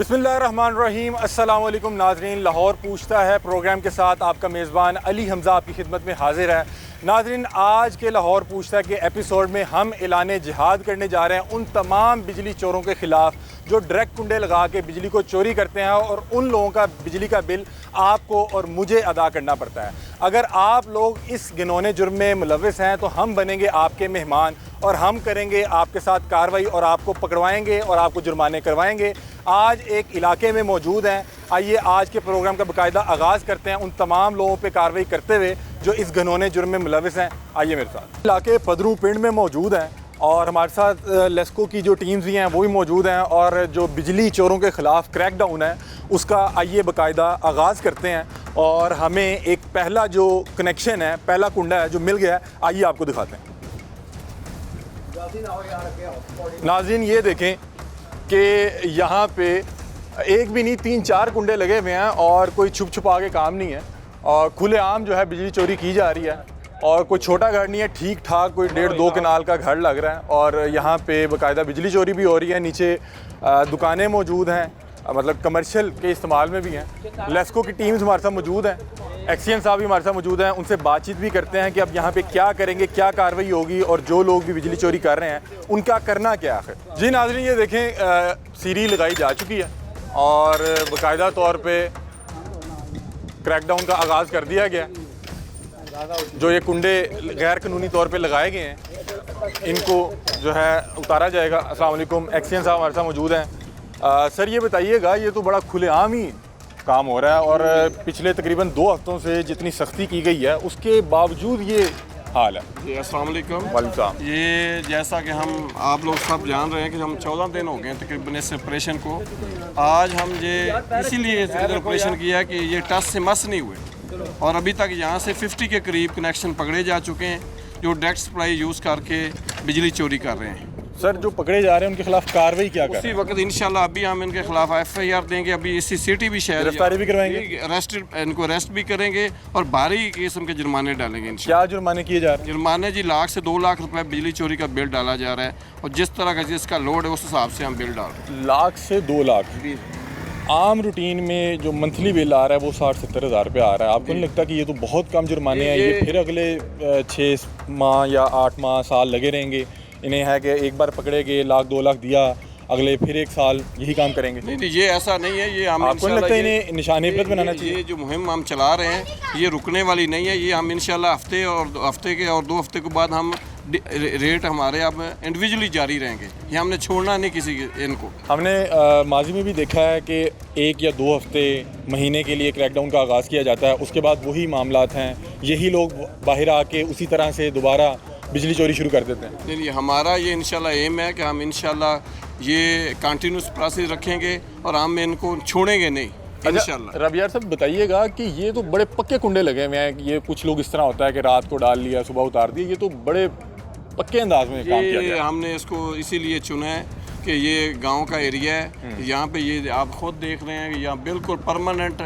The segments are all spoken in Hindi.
बिस्मिल्लाहिर्रहमानिर्रहीम। अस्सलाम वालेकुम नाज़रीन। लाहौर पूछता है प्रोग्राम के साथ आपका मेज़बान अली हमज़ा आपकी खिदमत में हाजिर है। नाज़रीन, आज के लाहौर पूछता है के एपिसोड में हम ऐलान जिहाद करने जा रहे हैं उन तमाम बिजली चोरों के ख़िलाफ़ जो डायरेक्ट कुंडे लगा के बिजली को चोरी करते हैं और उन लोगों का बिजली का बिल आपको और मुझे अदा करना पड़ता है। अगर आप लोग इस घिनौने जुर्म में मुलव्वस हैं तो हम बनेंगे आपके मेहमान और हम करेंगे आपके साथ कार्रवाई और आपको पकड़वाएंगे और आपको जुर्माने करवाएंगे। आज एक इलाके में मौजूद हैं। आइए आज के प्रोग्राम का बाकायदा आगाज़ करते हैं उन तमाम लोगों पे कार्रवाई करते हुए जो इस घिनौने जुर्म में मुलव्वस हैं। आइए मेरे साथ। इलाके पदरू पिंड में मौजूद हैं और हमारे साथ लेस्को की जो टीम्स भी हैं वो भी मौजूद हैं और जो बिजली चोरों के ख़िलाफ़ क्रैकडाउन है उसका आइए बाकायदा आगाज़ करते हैं। और हमें एक पहला जो कनेक्शन है, पहला कुंडा है जो मिल गया है, आइए आपको दिखाते हैं। नाज़रीन ये देखें कि यहाँ पे एक भी नहीं 3-4 कुंडे लगे हुए हैं और कोई छुप छुपा के काम नहीं है और खुलेआम जो है बिजली चोरी की जा रही है और कोई छोटा घर नहीं है, ठीक ठाक कोई 1.5-2 कनाल का घर लग रहा है और यहाँ पे बाकायदा बिजली चोरी भी हो रही है। नीचे दुकानें मौजूद हैं, मतलब कमर्शियल के इस्तेमाल में भी हैं। लेस्को की टीम्स हमारे साथ मौजूद हैं, एक्सीएन साहब भी हमारे साथ मौजूद हैं। उनसे बातचीत भी करते हैं कि अब यहाँ पे क्या करेंगे, क्या कार्रवाई होगी और जो लोग भी बिजली चोरी कर रहे हैं उनका करना क्या है। जी नाज़रीन ये देखें सीरी लगाई जा चुकी है और बाकायदा तौर पे क्रैकडाउन का आगाज़ कर दिया गया। जो ये कुंडे गैर कानूनी तौर पे लगाए गए हैं इनको जो है उतारा जाएगा। अस्सलाम वालेकुम, एक्सीएन साहब हमारे साथ मौजूद हैं। सर ये बताइएगा, ये तो बड़ा खुलेआम ही काम हो रहा है और पिछले तकरीबन 2 हफ्तों से जितनी सख्ती की गई है उसके बावजूद ये हाल है। जी अस्सलाम वालेकुम। वालेकुम। ये जैसा कि हम आप लोग सब जान रहे हैं कि हम 14 दिन हो गए हैं तकरीबन इस ऑपरेशन को। आज हम ये इसीलिए ऑपरेशन किया है कि ये टस से मस नहीं हुए और अभी तक यहाँ से 50 के करीब कनेक्शन पकड़े जा चुके हैं जो डायरेक्ट सप्लाई यूज़ करके बिजली चोरी कर रहे हैं। सर जो पकड़े जा रहे हैं उनके खिलाफ कार्रवाई क्या करें? उसी वक्त इंशाल्लाह अभी हम इनके खिलाफ FIR देंगे। अभी इसी सिटी भी शहर गिरफ्तारी भी करवाएंगे, इनको अरेस्ट भी करेंगे और भारी किस्म के जुर्माने डालेंगे इंशाल्लाह। क्या जुर्माने किए जा रहे हैं? जुर्माने जी 1 लाख से 2 लाख रुपए बिजली चोरी का बिल डाला जा रहा है और जिस तरह का जिसका लोड है उस हिसाब से हम बिल डाल रहे हैं। 1 लाख से 2 लाख आम रूटीन में जो मंथली बिल आ रहा है वो 60-70 हज़ार रुपये आ रहा है। आपको नहीं लगता कि ये तो बहुत कम जुर्माने हैं? ये फिर अगले 6 माह या 8 माह साल लगे रहेंगे? इन्हें है कि एक बार पकड़े गए 1 लाख 2 लाख दिया, अगले फिर 1 साल यही काम करेंगे? नहीं ये ऐसा नहीं है। ये हम आपको नहीं लगता इन्हें निशाने पर बनाना चाहिए? ये जो मुहिम हम चला रहे हैं ये रुकने वाली नहीं है। ये हम इंशाल्लाह हफ्ते के और 2 हफ्ते के बाद हम रेट हमारे अब इंडिविजुअली जारी रहेंगे। ये हमने छोड़ना नहीं किसी इनको। हमने माजी में भी देखा है कि 1 या 2 हफ्ते महीने के लिए क्रैकडाउन का आगाज़ किया जाता है, उसके बाद वही मामलात हैं, यही लोग बाहर आके उसी तरह से दोबारा बिजली चोरी शुरू कर देते हैं। नहीं हमारा ये इंशाल्लाह एम है कि हम इंशाल्लाह ये कंटिन्यूस प्रोसेस रखेंगे और हम इनको छोड़ेंगे नहीं इंशाल्लाह। रबियार साहब बताइएगा कि ये तो बड़े पक्के कुंडे लगे हुए हैं। ये कुछ लोग इस तरह होता है कि रात को डाल लिया सुबह उतार दिया, ये तो बड़े पक्के अंदाज में काम किया गया। हमने इसको इसीलिए चुना है कि ये गांव का एरिया है। यहाँ पे ये आप खुद देख रहे हैं कि यहाँ बिल्कुल परमानेंट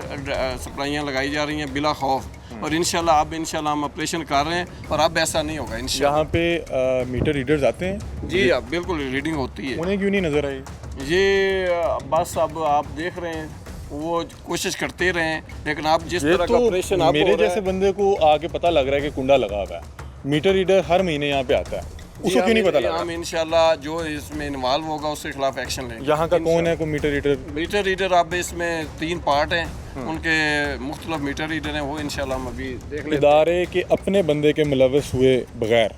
सप्लाइयाँ लगाई जा रही हैं बिला खौफ और इंशाल्लाह हम ऑपरेशन कर रहे हैं और अब ऐसा नहीं होगा इंशाल्लाह। यहाँ पे मीटर रीडर्स आते हैं? जी अब बिल्कुल रीडिंग होती है। उन्हें क्यों नहीं नज़र आई? ये बस अब आप देख रहे हैं वो कोशिश करते रहे हैं, लेकिन आप जिस तरह का ऑपरेशन आप मेरे जैसे बंदे को आके पता लग रहा है कि कुंडा लगा हुआ है। मीटर रीडर हर महीने यहाँ पे आता है, उसको क्यों नहीं पता लगा? हम इंशाल्लाह जो इसमें इन्वॉल्व होगा उसके खिलाफ एक्शन लेंगे। यहाँ का कौन है कोई मीटर रीडर? मीटर रीडर अब इसमें 3 पार्ट हैं, उनके मुख्तलिफ मीटर रीडर हैं, वो इंशाल्लाह हम अभी देख लेते हैं। इदारे के अपने बंदे के मुलव्वस हुए बगैर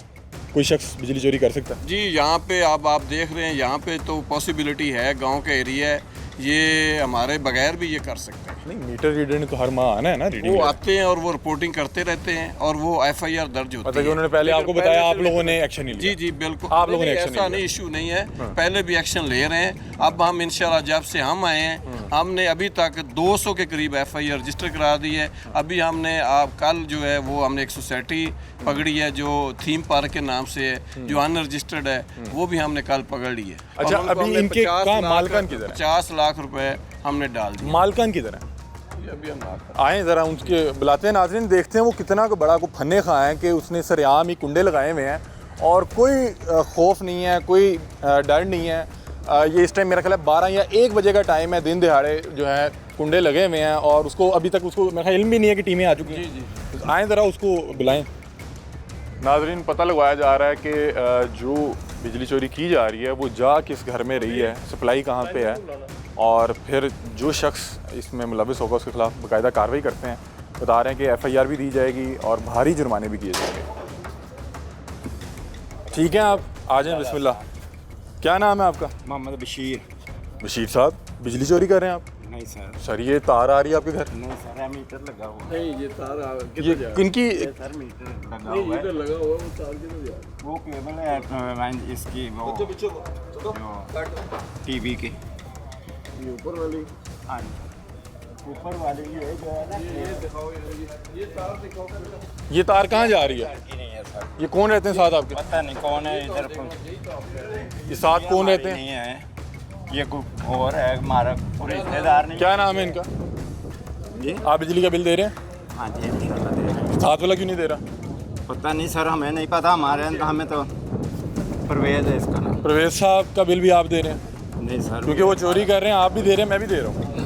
कोई शख्स बिजली चोरी कर सकता है? जी यहाँ पे अब आप देख रहे हैं यहाँ पे तो पॉसिबिलिटी है, गांव का एरिया है, ये हमारे बगैर भी ये कर सकते हैं। नहीं मीटर रीडर ने तो हर माह आना है ना रीडिंग? वो आते हैं और वो रिपोर्टिंग करते रहते हैं और वो FIR दर्ज होती है। उन्होंने पहले आपको बताया, आप लोगों ने एक्शन नहीं लिया? जी बिल्कुल, आप लोगों ने एक्शन ऐसा नहीं, इशू नहीं है। पहले भी एक्शन ले रहे हैं। अब हम इंशाल्लाह जब से हम आए हैं हमने अभी तक 200 के करीब FIR रजिस्टर करा दी है। अभी हमने कल जो है वो हमने एक सोसाइटी पकड़ी है जो थीम पार्क के नाम से है, जो अनरजिस्टर्ड है, वो भी हमने कल पकड़ ली है। अच्छा अभी इनके मालकान किधर है? 50 लाख रुपए हमने डाल दिए। मालकान किधर है? आए ज़रा उनके बुलाते हैं। नाज़रीन देखते हैं वो कितना को बड़ा को फन्ने खा है कि उसने सरेआम ही कुंडे लगाए हुए हैं और कोई खौफ नहीं है, कोई डर नहीं है। ये इस टाइम मेरा ख्याल है 12 या 1 बजे का टाइम है, दिन दिहाड़े जो है कुंडे लगे हुए हैं और उसको अभी तक उसको मेरा इल्म भी नहीं है कि टीमें आ चुकी हैं। जी आएँ ज़रा उसको बुलाएं। नाज़रीन, पता लगवाया जा रहा है कि जो बिजली चोरी की जा रही है वो जा किस घर में रही है, सप्लाई कहाँ पे है, और फिर जो शख्स इसमें मुलविस होगा उसके खिलाफ बाकायदा कार्रवाई करते हैं। बता रहे हैं कि FIR भी दी जाएगी और भारी जुर्माने भी किए जाएंगे। ठीक है, आप आ जाएं, बिस्मिल्लाह। क्या नाम है आपका? मोहम्मद बशीर। बशीर साहब, बिजली चोरी कर रहे हैं आप? नहीं सर। सर ये तार आ रही है आपके घर? नहीं सर, मीटर लगा हुआ है। नहीं, ये तार ये किनकी? सर मीटर लगा हुआ है। लगा हुआ वो तार किधर जा रहा है? वो केबल है इसकी, वो टीवी की। ये ऊपर वाली। हाँ, ऊपर वाली ये जो है ना, ये दिखाओ, ये तार दिखाओ। ये तार कहाँ जा रही है? नहीं है सर। ये कौन रहते हैं साथ आपके? पता नहीं कौन है इधर। ये साथ कौन रहते हैं? नहीं है, ये कोई और है, हमारा पूरे रिश्तेदार नहीं। क्या नाम है इनका? जी आप बिजली का बिल दे रहे हैं? हाँ जी, इंशाल्लाह दे रहे हैं। साथ वाला क्यों नहीं दे रहा? पता नहीं सर, हमें नहीं पता। हमें तो परवेज है इसका नाम। परवेज साहब का बिल भी आप दे रहे हैं? नहीं सर, क्योंकि वो चोरी कर रहे हैं, आप भी दे रहे हैं, मैं भी दे रहा हूँ।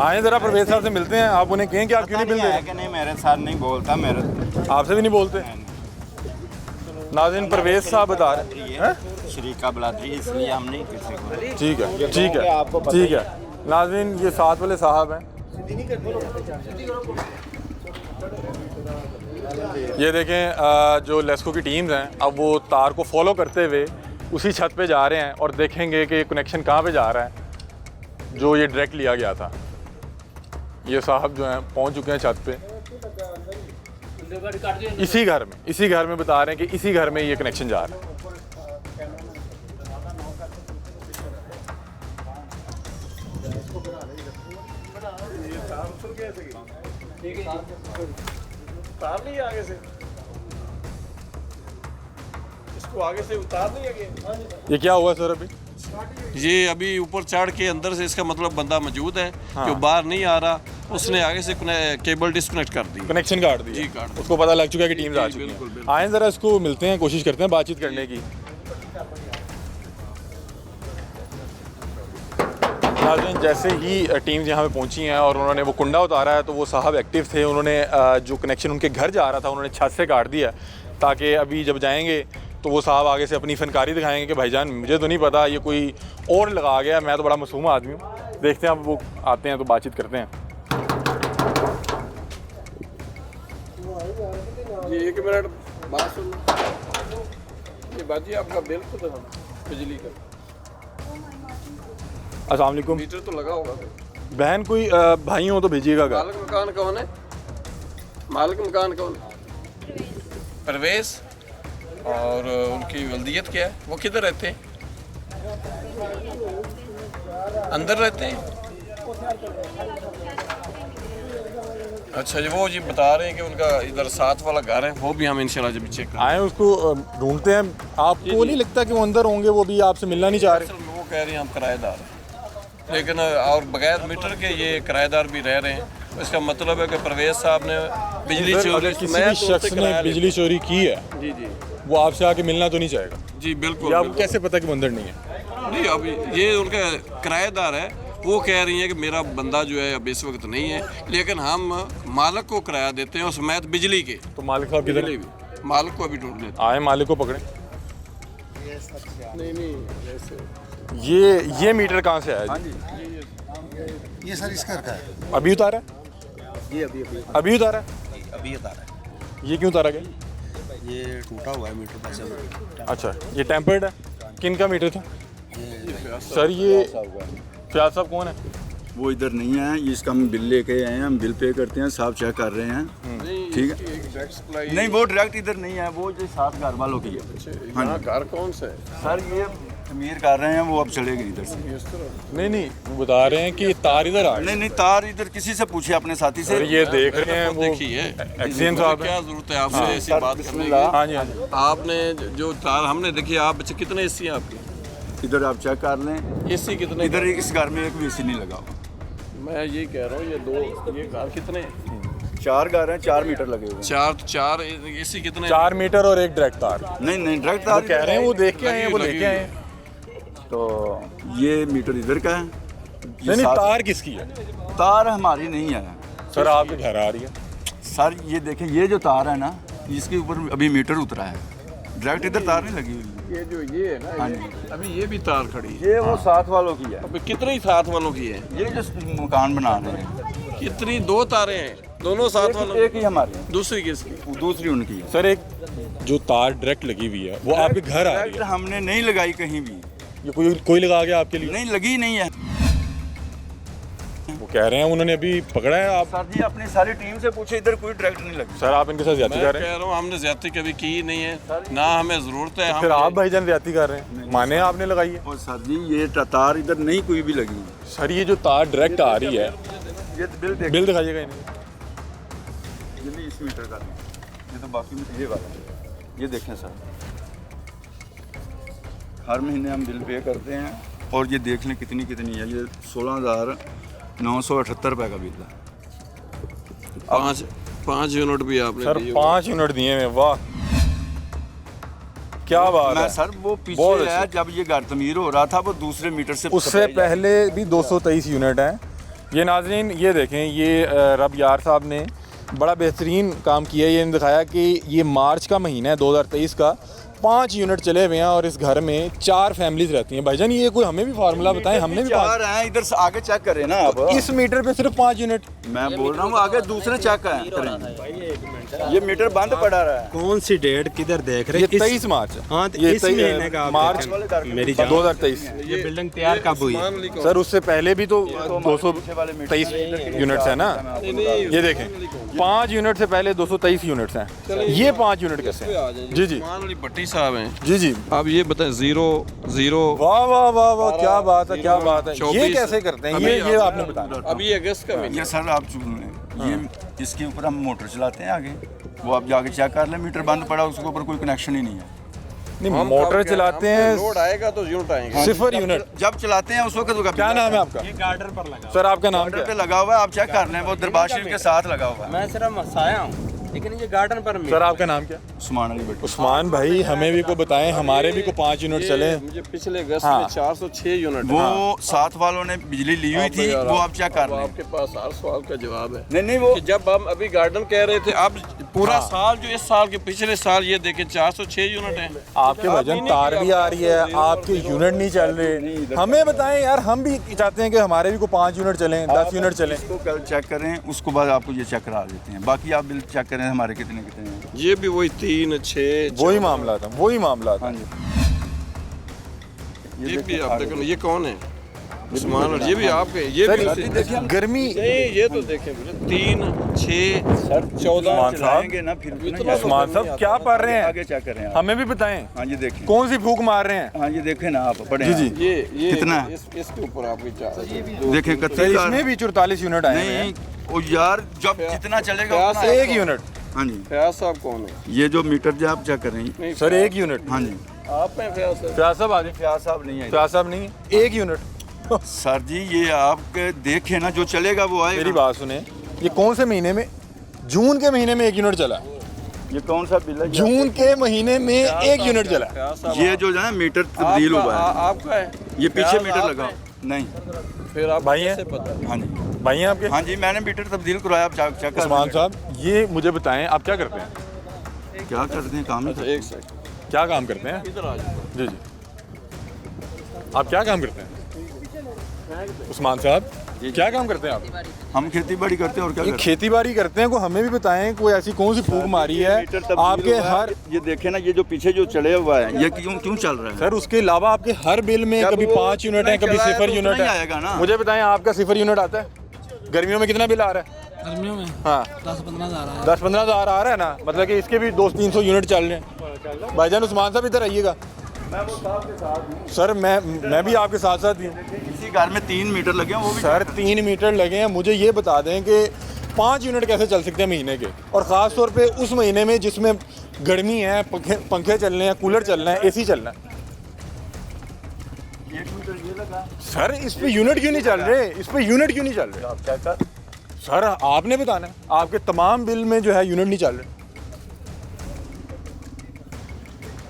आए ज़रा परवेज साहब से मिलते हैं, आप उन्हें कहें कि आप क्यों नहीं बिल दे रहे? कि नहीं, मेरे साथ नहीं बोलता, मेरे आपसे भी नहीं बोलते? नाज़रीन, परवेज साहब बता रहे हैं शरीका बलादरी, इसलिए हम नहीं किसी को। ठीक है, ठीक है, ठीक है। नाज़रीन, ये साथ वाले साहब हैं, ये देखें जो लेस्को की टीम्स हैं, अब वो तार को फॉलो करते हुए उसी छत पे जा रहे हैं और देखेंगे कि कनेक्शन कहाँ पे जा रहा है जो ये डायरेक्ट लिया गया था। ये साहब जो हैं पहुँच चुके हैं छत पे, इसी घर में बता रहे हैं कि इसी घर में ये कनेक्शन जा रहा है। तार नहीं आगे से, इसको आगे से उतार नहीं आगे। ये क्या हुआ सर अभी? ये अभी ऊपर चढ़ के अंदर से, इसका मतलब बंदा मौजूद है जो बाहर नहीं आ रहा, उसने आगे से केबल डिस्कनेक्ट कर दी, कनेक्शन काट दिया। जी, काट दिया। उसको पता लग चुका है कि टीम्स आ चुकी बिल्कुल, हैं। बिल्कुल। आए ज़रा इसको मिलते हैं, कोशिश करते हैं बातचीत करने की। नाज़रीन, जैसे ही टीम्स यहाँ पे पहुँची हैं और उन्होंने वो कुंडा उतारा है तो वो साहब एक्टिव थे, उन्होंने जो कनेक्शन उनके घर जा रहा था उन्होंने छत से काट दिया, ताकि अभी जब जाएंगे तो वो साहब आगे से अपनी फनकारी दिखाएंगे कि भाईजान मुझे तो नहीं पता, ये कोई और लगा गया, मैं तो बड़ा मासूम आदमी हूँ। देखते हैं अब वो आते हैं तो बातचीत करते हैं। ये 1 मिनट बात सुन। ये बाजी आपका बिल तो देखो बिजली का। अस्सलाम वालेकुम। मीटर तो लगा होगा। बहन कोई भाई हो तो भेजिएगा घर। मालिक मकान कौन है? मालिक मकान कौन है? परवेज। और उनकी वल्दियत क्या है? वो किधर रहते हैं? अंदर रहते हैं? अच्छा जी, वो जी बता रहे हैं कि उनका इधर साथ वाला घर है, वो भी हम इंशाल्लाह जब चेक आए उसको ढूंढते हैं। आपको नहीं लगता कि वो अंदर होंगे? वो भी आपसे मिलना नहीं चाह रहे? वो कह रहे हैं हम किराएदार हैं, लेकिन और बगैर मीटर के ये किराएदार भी रह रहे हैं। इसका मतलब है कि परवेज साहब ने बिजली चोरी, अगर किसी भी शख्स ने बिजली चोरी की है जी जी वो आपसे आके मिलना तो नहीं चाहेगा? जी बिल्कुल। या आपको कैसे पता कि वो अंदर नहीं है? नहीं, अभी ये उनका किराएदार है, वो कह रही है कि मेरा बंदा जो है अब इस वक्त नहीं है, लेकिन हम मालिक को किराया देते हैं समेत बिजली के। तो मालिक साहब किधर है? मालिक को अभी ढूंढ लेते आए, मालिक को पकड़े। नहीं ये मीटर कहाँ से आया जी? ये सर इस घर का है। अभी उतारा है? ये अभी उतारा है? अभी उतारा है। ये क्यों उतारा गया? ये टूटा हुआ है मीटर बस। अच्छा, ये टेम्पर्ड है? किन का मीटर था सर? ये फयाज साहब कौन है? वो इधर नहीं है, इसका हम बिल लेके आए हैं, हम बिल पे करते हैं, साहब चेक कर रहे हैं। ठीक है, नहीं वो डायरेक्ट इधर नहीं है, वो जो साथ घर वालों की है। हाँ, घर कौन सा है? सर ये तमीर कर रहे हैं, वो अब चलेगी इधर से। नहीं, वो बता रहे हैं कि तार इधर आ नहीं तार इधर किसी से पूछे अपने साथी से। ये देख रहे हैं वो देखिए एक्सीडेंट साहब क्या जरूरत है आपसे ऐसी बात करने की? हाँ जी, हाँ जी। आपने जो तार हमने देखी, आप बच्चे कितने एसी हैं आपके? इधर आप चेक कर लें, एसी कितने? इधर इस घर में एक भी एसी नहीं लगा हुआ। मैं ये कह रहा हूँ, ये घर कितने? 4 घर हैं, 4 मीटर लगे हुए हैं। 4 एसी कितने? 4 मीटर और एक डायरेक्ट तार। नहीं डायरेक्ट वो तार कह रहे हैं, वो देख के आए हैं, वो लेके आए हैं। तो ये मीटर इधर का है, नहीं नहीं, सात- तार किसकी है? तार हमारी नहीं है सर आपके घर आ रही है। सर। ये देखें, ये जो तार है ना, इसके ऊपर अभी मीटर उतरा है, डायरेक्ट इधर तार नहीं लगी हुई। ये जो ये है ना, हाँ ये, अभी ये भी तार खड़ी है। ये वो साथ वालों की है, अभी कितनी साथ वालों की है? ये जो मकान बना रहे हैं, कितनी? 2 तारें हैं, दोनों साथ वालों एक ही हमारी है, दूसरी किसकी? दूसरी उनकी है। सर एक जो तार डायरेक्ट लगी हुई है वो आपके घर आ रही डायरेक्ट है, हमने नहीं लगाई कहीं भी, ये कोई लगा गया आपके लिए? नहीं लगी नहीं है। वो कह रहे हैं उन्होंने अभी पकड़ा है। आप सर जी अपनी सारी टीम से पूछे, इधर कोई डायरेक्ट नहीं लगी। सर आप इनके साथ ज्यादती मैं कर रहे कह हैं। रहा हूँ हमने ज्यादती कभी की ही नहीं है, ना हमें जरूरत है। फिर हम आप भाईजान ज्यादती कर रहे हैं, माने आपने लगाई है? और सर जी ये तार इधर नहीं कोई भी लगी, सर ये जो तार डायरेक्ट आ रही है, ये बिल देख, बिल दिखाइएगा इन्हें। ये भी इस मीटर का नहीं, ये तो बाकी में ये वाला है। ये देखें सर, हर महीने हम बिल पे करते हैं और ये देख लें कितनी कितनी है। ये 16,978 रुपये का बिल है। 5 यूनिट भी आपने सर दिए। 5 यूनिट दिए हैं, वाह क्या बात मैं है। सर वो पीछे बहुत है, अच्छी। जब ये घर तमीर हो रहा था वो दूसरे मीटर से उससे सप्लाई जा- पहले भी 223 यूनिट हैं। ये नाज़रीन ये देखें, ये रब यार साहब ने बड़ा बेहतरीन काम किया है। ये दिखाया कि ये मार्च का महीना है 2023 का, 5 यूनिट चले हुए हैं और इस घर में 4 फैमिलीज रहती हैं। भाईजान ये कोई हमें भी फार्मूला बताएं, हमने भी चार हैं, इधर से आगे चेक करें ना आप। इस मीटर पे सिर्फ 5 यूनिट। मैं बोल रहा हूँ आगे दूसरे चेक करें, ये मीटर बंद पड़ा रहा है। कौन सी डेट किधर देख रहे ये हैं? 23 मार्च है। हाँ, तो ये इस महीने का आप मार्च देखें। मेरी जान 2023। ये बिल्डिंग तैयार कब हुई? सर उससे पहले भी तो 223 यूनिट्स है ना। ये देखें 5 यूनिट से पहले 223 यूनिट्स हैं। ये 5 यूनिट कैसे हैं? जी जी मान ली भट्टी साहब हैं। जी जी, अब ये बताएं 0 वाह वाह वाह वाह, क्या बात है, क्या बात है। ये 24 कैसे करते हैं? ये आपने बताया। अभी अगस्त का महीना। ये सर आप चुन लें, ये इसके ऊपर हम मोटर चलाते हैं आगे, वो आप जाके चेक कर लें, मीटर बंद पड़ा, उसके ऊपर कोई कनेक्शन ही नहीं है। नहीं हम मोटर कब चलाते हम हैं, लोड आएगा तो यूनिट आएंगे। 0 यूनिट। जब चलाते हैं उस वक्त वो क्या नाम है आपका? सर आपका नाम क्या पे है? लगा हुआ है, आप चेक कर लें, वो दरबार शरीफ के साथ लगा हुआ है। मैं सिर्फ मसाया हूँ, लेकिन ये गार्डन पर सर आपका नाम क्या? उस्मान अली भट्टी। उस्मान भाई हमें भी को बताएं, हमारे भी को 5 यूनिट चले। मुझे पिछले अगस्त हाँ। में 406 यूनिट। वो साथ वालों ने बिजली ली हुई थी, वो आप चेक कर अब लें। आपके पास हर सवाल का जवाब है नहीं नहीं वो कि जब हम अभी गार्डन कह रहे थे, अब पूरा साल जो इस साल के पिछले साल ये देखें 406 यूनिट है। आपके वजन तार भी आ रही है, आपके यूनिट नहीं चल रहे। हमें बताएं यार, हम भी चाहते हैं कि हमारे भी को 5 यूनिट चलें, 10 यूनिट चलें। इसको कल चेक करें, उसको बाद आपको ये चेक करा देते हैं। बाकी आप बिल चेक करें हमारे कितने कितने हैं। ये भी वही 3 6 वही मामला था, वही मामला था। हाँ जी, ये भी आप देखो ना, ये कौन है? उस्मान, और ये भी आपके, ये भी सर गर्मी, नहीं, ये तो देखें 3 6 14 उस्मान साहब, चलाएंगे ना फिर भी ना, उस्मान साहब क्या पढ़ रहे हैं? आगे चेक करें आप। हमें भी बताएं हाँ ये देखें, कौन सी फूक मार रहे हैं? हाँ ये देखें ना आप, पढ़े जी, जी। आप। ये कितना है? इसके ऊपर आपकी देखें सर 31 इसमें भी 44 यूनिट आए हुए हैं। नहीं वो यार जब जितना चलेगा उतना एक यूनिट। हाँ जी, फयाज साहब कौन है? ये जो मीटर जो आप चेक कर रहे हैं। नहीं, सर 1 यूनिट। हाँ जी, आप हैं फयाज साहब? फयाज साहब आ जाए। फयाज साहब नहीं है फयाज साहब नहीं है, 1 यूनिट। सर जी, ये आप देखें ना, जो चलेगा वो आएगा। मेरी बात सुने, ये कौन से महीने में? जून के महीने में 1 यूनिट चला। ये कौन सा बिल है? जून के महीने में 1 यूनिट चला। फयाज साहब, ये जो है मीटर तब्दील हुआ है, आपका है? ये पीछे फयाज मीटर आप लगा हैं? नहीं। फिर आप भाई हैं? कैसे पता? हाँ जी, भाई हैं आपके? हाँ जी, मैंने मीटर तब्दील करवाया, आप चेक कर उस्मान लें। साहब ये मुझे बताएं, आप क्या करते हैं? क्या करते हैं काम? अच्छा एक सेकंड, क्या काम करते हैं? इधर आ जाओ। जी जी, आप क्या काम करते हैं? उस्मान साहब क्या काम करते हैं आप? हम खेती बाड़ी करते हैं और क्या ये करते खेती बाड़ी करते हैं, को हमें भी बताएं कोई ऐसी कौन सी फूक मारी है मीटर तब्दील आपके हुआ है। हर? ये देखे ना, ये जो पीछे जो चले हुआ है, ये क्यों क्यों चल रहा है? सर उसके अलावा आपके हर बिल में जब कभी वो 5 यूनिट है, उतना कभी चला है 0 तो यूनिट उतना ही है। आएगा ना। मुझे बताएं आपका 0 यूनिट आता है? गर्मियों में कितना बिल आ रहा है? गर्मियों में हाँ 10-15 हज़ार आया। 10-15 हज़ार आ रहा है ना, मतलब कि इसके भी 200-300 यूनिट चल रहे हैं। भाईजान उस्मान साहब इधर आइएगा। सर मैं भी आपके साथ साथ ही हूँ। इसी घर में 3 मीटर लगे हैं, वो भी सर 3 मीटर लगे हैं। मुझे ये बता दें कि 5 यूनिट कैसे चल सकते हैं महीने के, और ख़ास तौर पे उस महीने में जिसमें गर्मी है, पंखे चल रहे हैं, कूलर चल रहे हैं, एसी चल रहा है। 1 मीटर ये लगा। सर इस पे यूनिट क्यों नहीं चल रहे? इस पे यूनिट क्यों नहीं चल रहे? आप चेक कर। सर आपने बताना है, आपके तमाम बिल में जो है यूनिट नहीं चल रहे।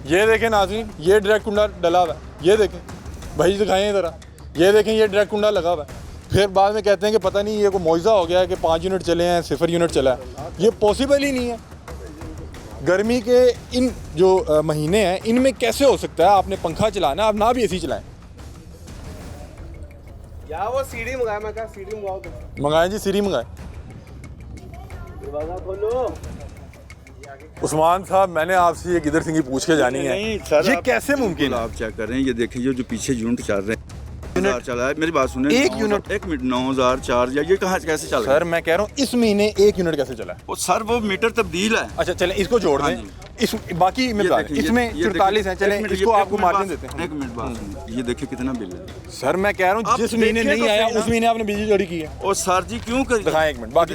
ये देखें नाज़रीन, ये डायरेक्ट कुंडा डला हुआ है, ये देखें भाई दिखाएं ज़रा, ये देखें ये डायरेक्ट कुंडा लगा हुआ है। फिर बाद में कहते हैं कि पता नहीं ये कोई मुआवजा हो गया है कि 5 यूनिट चले हैं, 0 यूनिट चला है। ये पॉसिबल ही नहीं है। गर्मी के इन जो महीने हैं इनमें कैसे हो सकता है आपने पंखा चलाना, आप ना भी एसी चलाएं। या वो सीढ़ी मंगाया, मैं कहा सीढ़ी मंगाओ तो मंगाएं जी, सीरी मंगाएं। दरवाजा खोलो। उस्मान साहब, मैंने आपसे ये गिदर सिंगी पूछ के जानी है, नहीं सर, ये आप- कैसे मुमकिन है? आप चेक कर रहे हैं, ये देखिए जो पीछे यूनिट चल रहे हैं, 1000 चला है। मेरी बात सुने, एक यूनिट- 1 मिनट 9000 चार्ज, या ये कहाँ कैसे चल रहा है? सर मैं कह रहा हूँ इस महीने 1 यूनिट कैसे चला है? वो सर वो मीटर तब्दील है। अच्छा चलें इसको जोड़ हाँ दें, जी। इस बाकी में बता दें। देखिए, इसमें ये 44 है, देखिए, चलें एक मिनट, इसको ये आपको एक मिनट मार्जिन बात- देते हैं। एक मिनट बात सुनिए, ये देखिए कितना बिल है। सर मैं कह रहा हूँ आप जिस महीने देखिए नहीं तो आया सही उस ना। महीने आपने बिजली चोरी की है। और सर जी क्यों कर दिखाएं एक मिनट, बाकी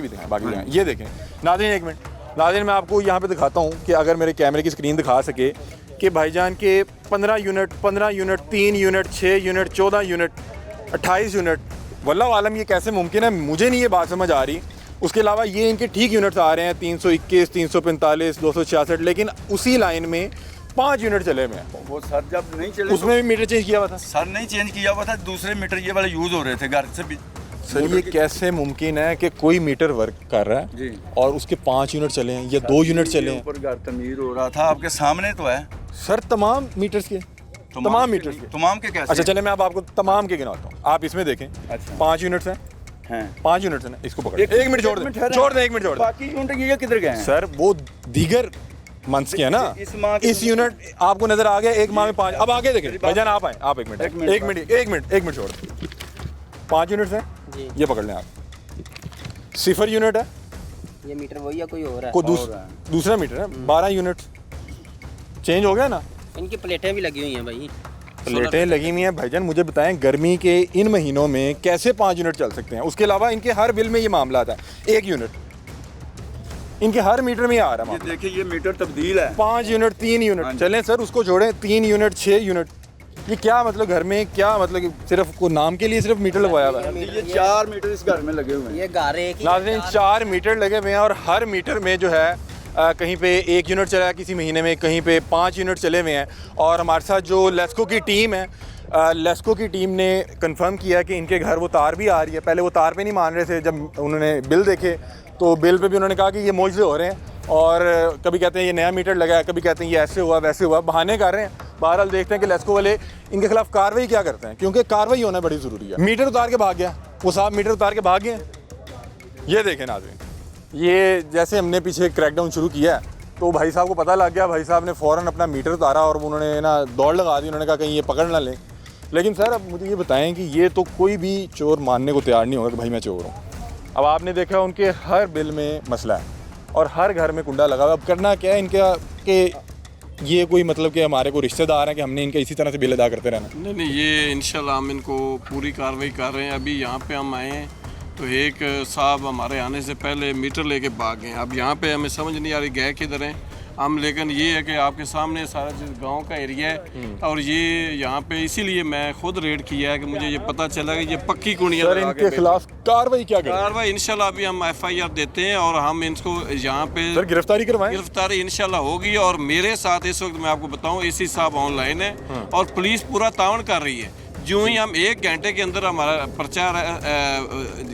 भी दिखाएं, बाकी दिखाएं। ये देखें नाज़रीन, एक मिनट नाज़रीन, मैं आपको यहाँ पे दिखाता हूँ कि अगर मेरे कैमरे की स्क्रीन दिखा सके कि भाईजान के 15 unit, 3 unit, 6 unit, 14 unit, 28 unit, वल्लाह आलम ये कैसे मुमकिन है, मुझे नहीं ये बात समझ आ रही। उसके अलावा ये इनके ठीक यूनिट्स आ रहे हैं 321, 345, 266, लेकिन उसी लाइन में 5 यूनिट चले हुए हैं। वो सर जब नहीं चले उसमें भी मीटर चेंज किया हुआ था। सर नहीं चेंज किया हुआ था, दूसरे मीटर ये वाले यूज हो रहे थे घर से भी। सर ये कैसे मुमकिन है कि कोई मीटर वर्क कर रहा है जी। और उसके 5 यूनिट चले हैं या 2 यूनिट चले हैं? ऊपर घर तमीर हो रहा था, आपके सामने तो है। सर तमाम मीटर्स के, तमाम मीटर्स के। तमाम के कैसे? अच्छा चले मैं अब आपको तमाम के गिनाता हूँ, आप इसमें देखें। अच्छा। 5 यूनिट्स हैं, हैं 5 यूनिट्स हैं ना, इसको पकड़ 1 मिनट छोड़ दें, छोड़ दें, 1 मिनट छोड़ दें। बाकी यूनिट ये किधर गए हैं? सर वो दीगर मंथ्स के है ना, इस माह के इस यूनिट आपको नजर आ गया, एक माह में 5। अब आगे देखें भाईजान, आप आए, आप 1 मिनट, एक मिनट, 1 मिनट छोड़ दें। 5 यूनिट्स हैं, ये पकड़ लें आप। 0 यूनिट है, ये मीटर वही या कोई और है? कोई दूसरा मीटर है। 12 यूनिट चेंज हो गया ना। इनकी प्लेटें भी लगी हुई हैं भाई। प्लेटें लगी हुई हैं। भाईजान मुझे बताएं गर्मी के इन महीनों में कैसे 5 यूनिट चल सकते हैं? उसके अलावा इनके हर बिल में ये मामला आता है 1 यूनिट, इनके हर मीटर में आ रहा है ये मामला। देखिए ये मीटर तब्दील है। 5 यूनिट, 3 हाँ यूनिट जी। चलें सर, उसको जोड़ें 3 यूनिट, 6 यूनिट। ये क्या मतलब घर में क्या मतलब कि सिर्फ को नाम के लिए सिर्फ मीटर लगवाया हुआ है? ये 4 मीटर इस घर में लगे हुए हैं। ये घर एक ही नाज़रीन 4 मीटर लगे हुए हैं और हर मीटर में जो है कहीं पे 1 यूनिट चला है किसी महीने में, कहीं पे 5 यूनिट चले हुए हैं। और हमारे साथ जो लेस्को की टीम है, लेस्को की टीम ने कंफर्म किया कि इनके घर वो तार भी आ रही है। पहले वो तार पे नहीं मान रहे थे, जब उन्होंने बिल देखे तो बिल पे भी उन्होंने कहा कि ये मुआवजे हो रहे हैं। और कभी कहते हैं ये नया मीटर लगा है, कभी कहते हैं ये ऐसे हुआ वैसे हुआ, बहाने कर रहे हैं। बहरहाल देखते हैं कि लेस्को वाले इनके खिलाफ कार्रवाई क्या करते हैं, क्योंकि कार्रवाई होना बड़ी ज़रूरी है। मीटर उतार के भाग गया वो साहब, मीटर उतार के भाग गए। ये देखें नाज़रीन, ये जैसे हमने पीछे क्रैकडाउन शुरू किया है तो भाई साहब को पता लग गया, भाई साहब ने फ़ौरन अपना मीटर उतारा और उन्होंने ना दौड़ लगा दी। उन्होंने कहा कहीं ये पकड़ ना लें। लेकिन सर अब मुझे ये बताएं कि ये तो कोई भी चोर मानने को तैयार नहीं होगा कि भाई मैं चोर हूँ। अब आपने देखा उनके हर बिल में मसला है और हर घर में कुंडा लगा हुआ। अब करना क्या है इनका कि ये कोई मतलब कि हमारे को रिश्तेदार हैं कि हमने इनका इसी तरह से बिल अदा करते रहना? नहीं नहीं, ये इंशाल्लाह हम इनको पूरी कार्रवाई कर रहे हैं। अभी यहाँ पे हम आए हैं तो एक साहब हमारे आने से पहले मीटर लेके भाग गए। अब यहाँ पे हमें समझ नहीं आ रही गए किधर हैं हम, लेकिन ये है कि आपके सामने सारा जिस गांव का एरिया है और ये यहाँ पे इसीलिए मैं खुद रेड किया है कि मुझे ये पता चला कि ये पक्की कुंडियाँ सर लगा के इनके खिलाफ कार्रवाई क्या करें? कार्रवाई इंशाल्लाह अभी हम FIR देते हैं और हम इनको यहाँ पे सर गिरफ्तारी करवाएं। गिरफ्तारी इंशाल्लाह होगी। और मेरे साथ इस वक्त मैं आपको बताऊं एसी साहब ऑनलाइन है और पुलिस पूरा ताउन कर रही है। जो ही हम 1 घंटे के अंदर हमारा प्रचार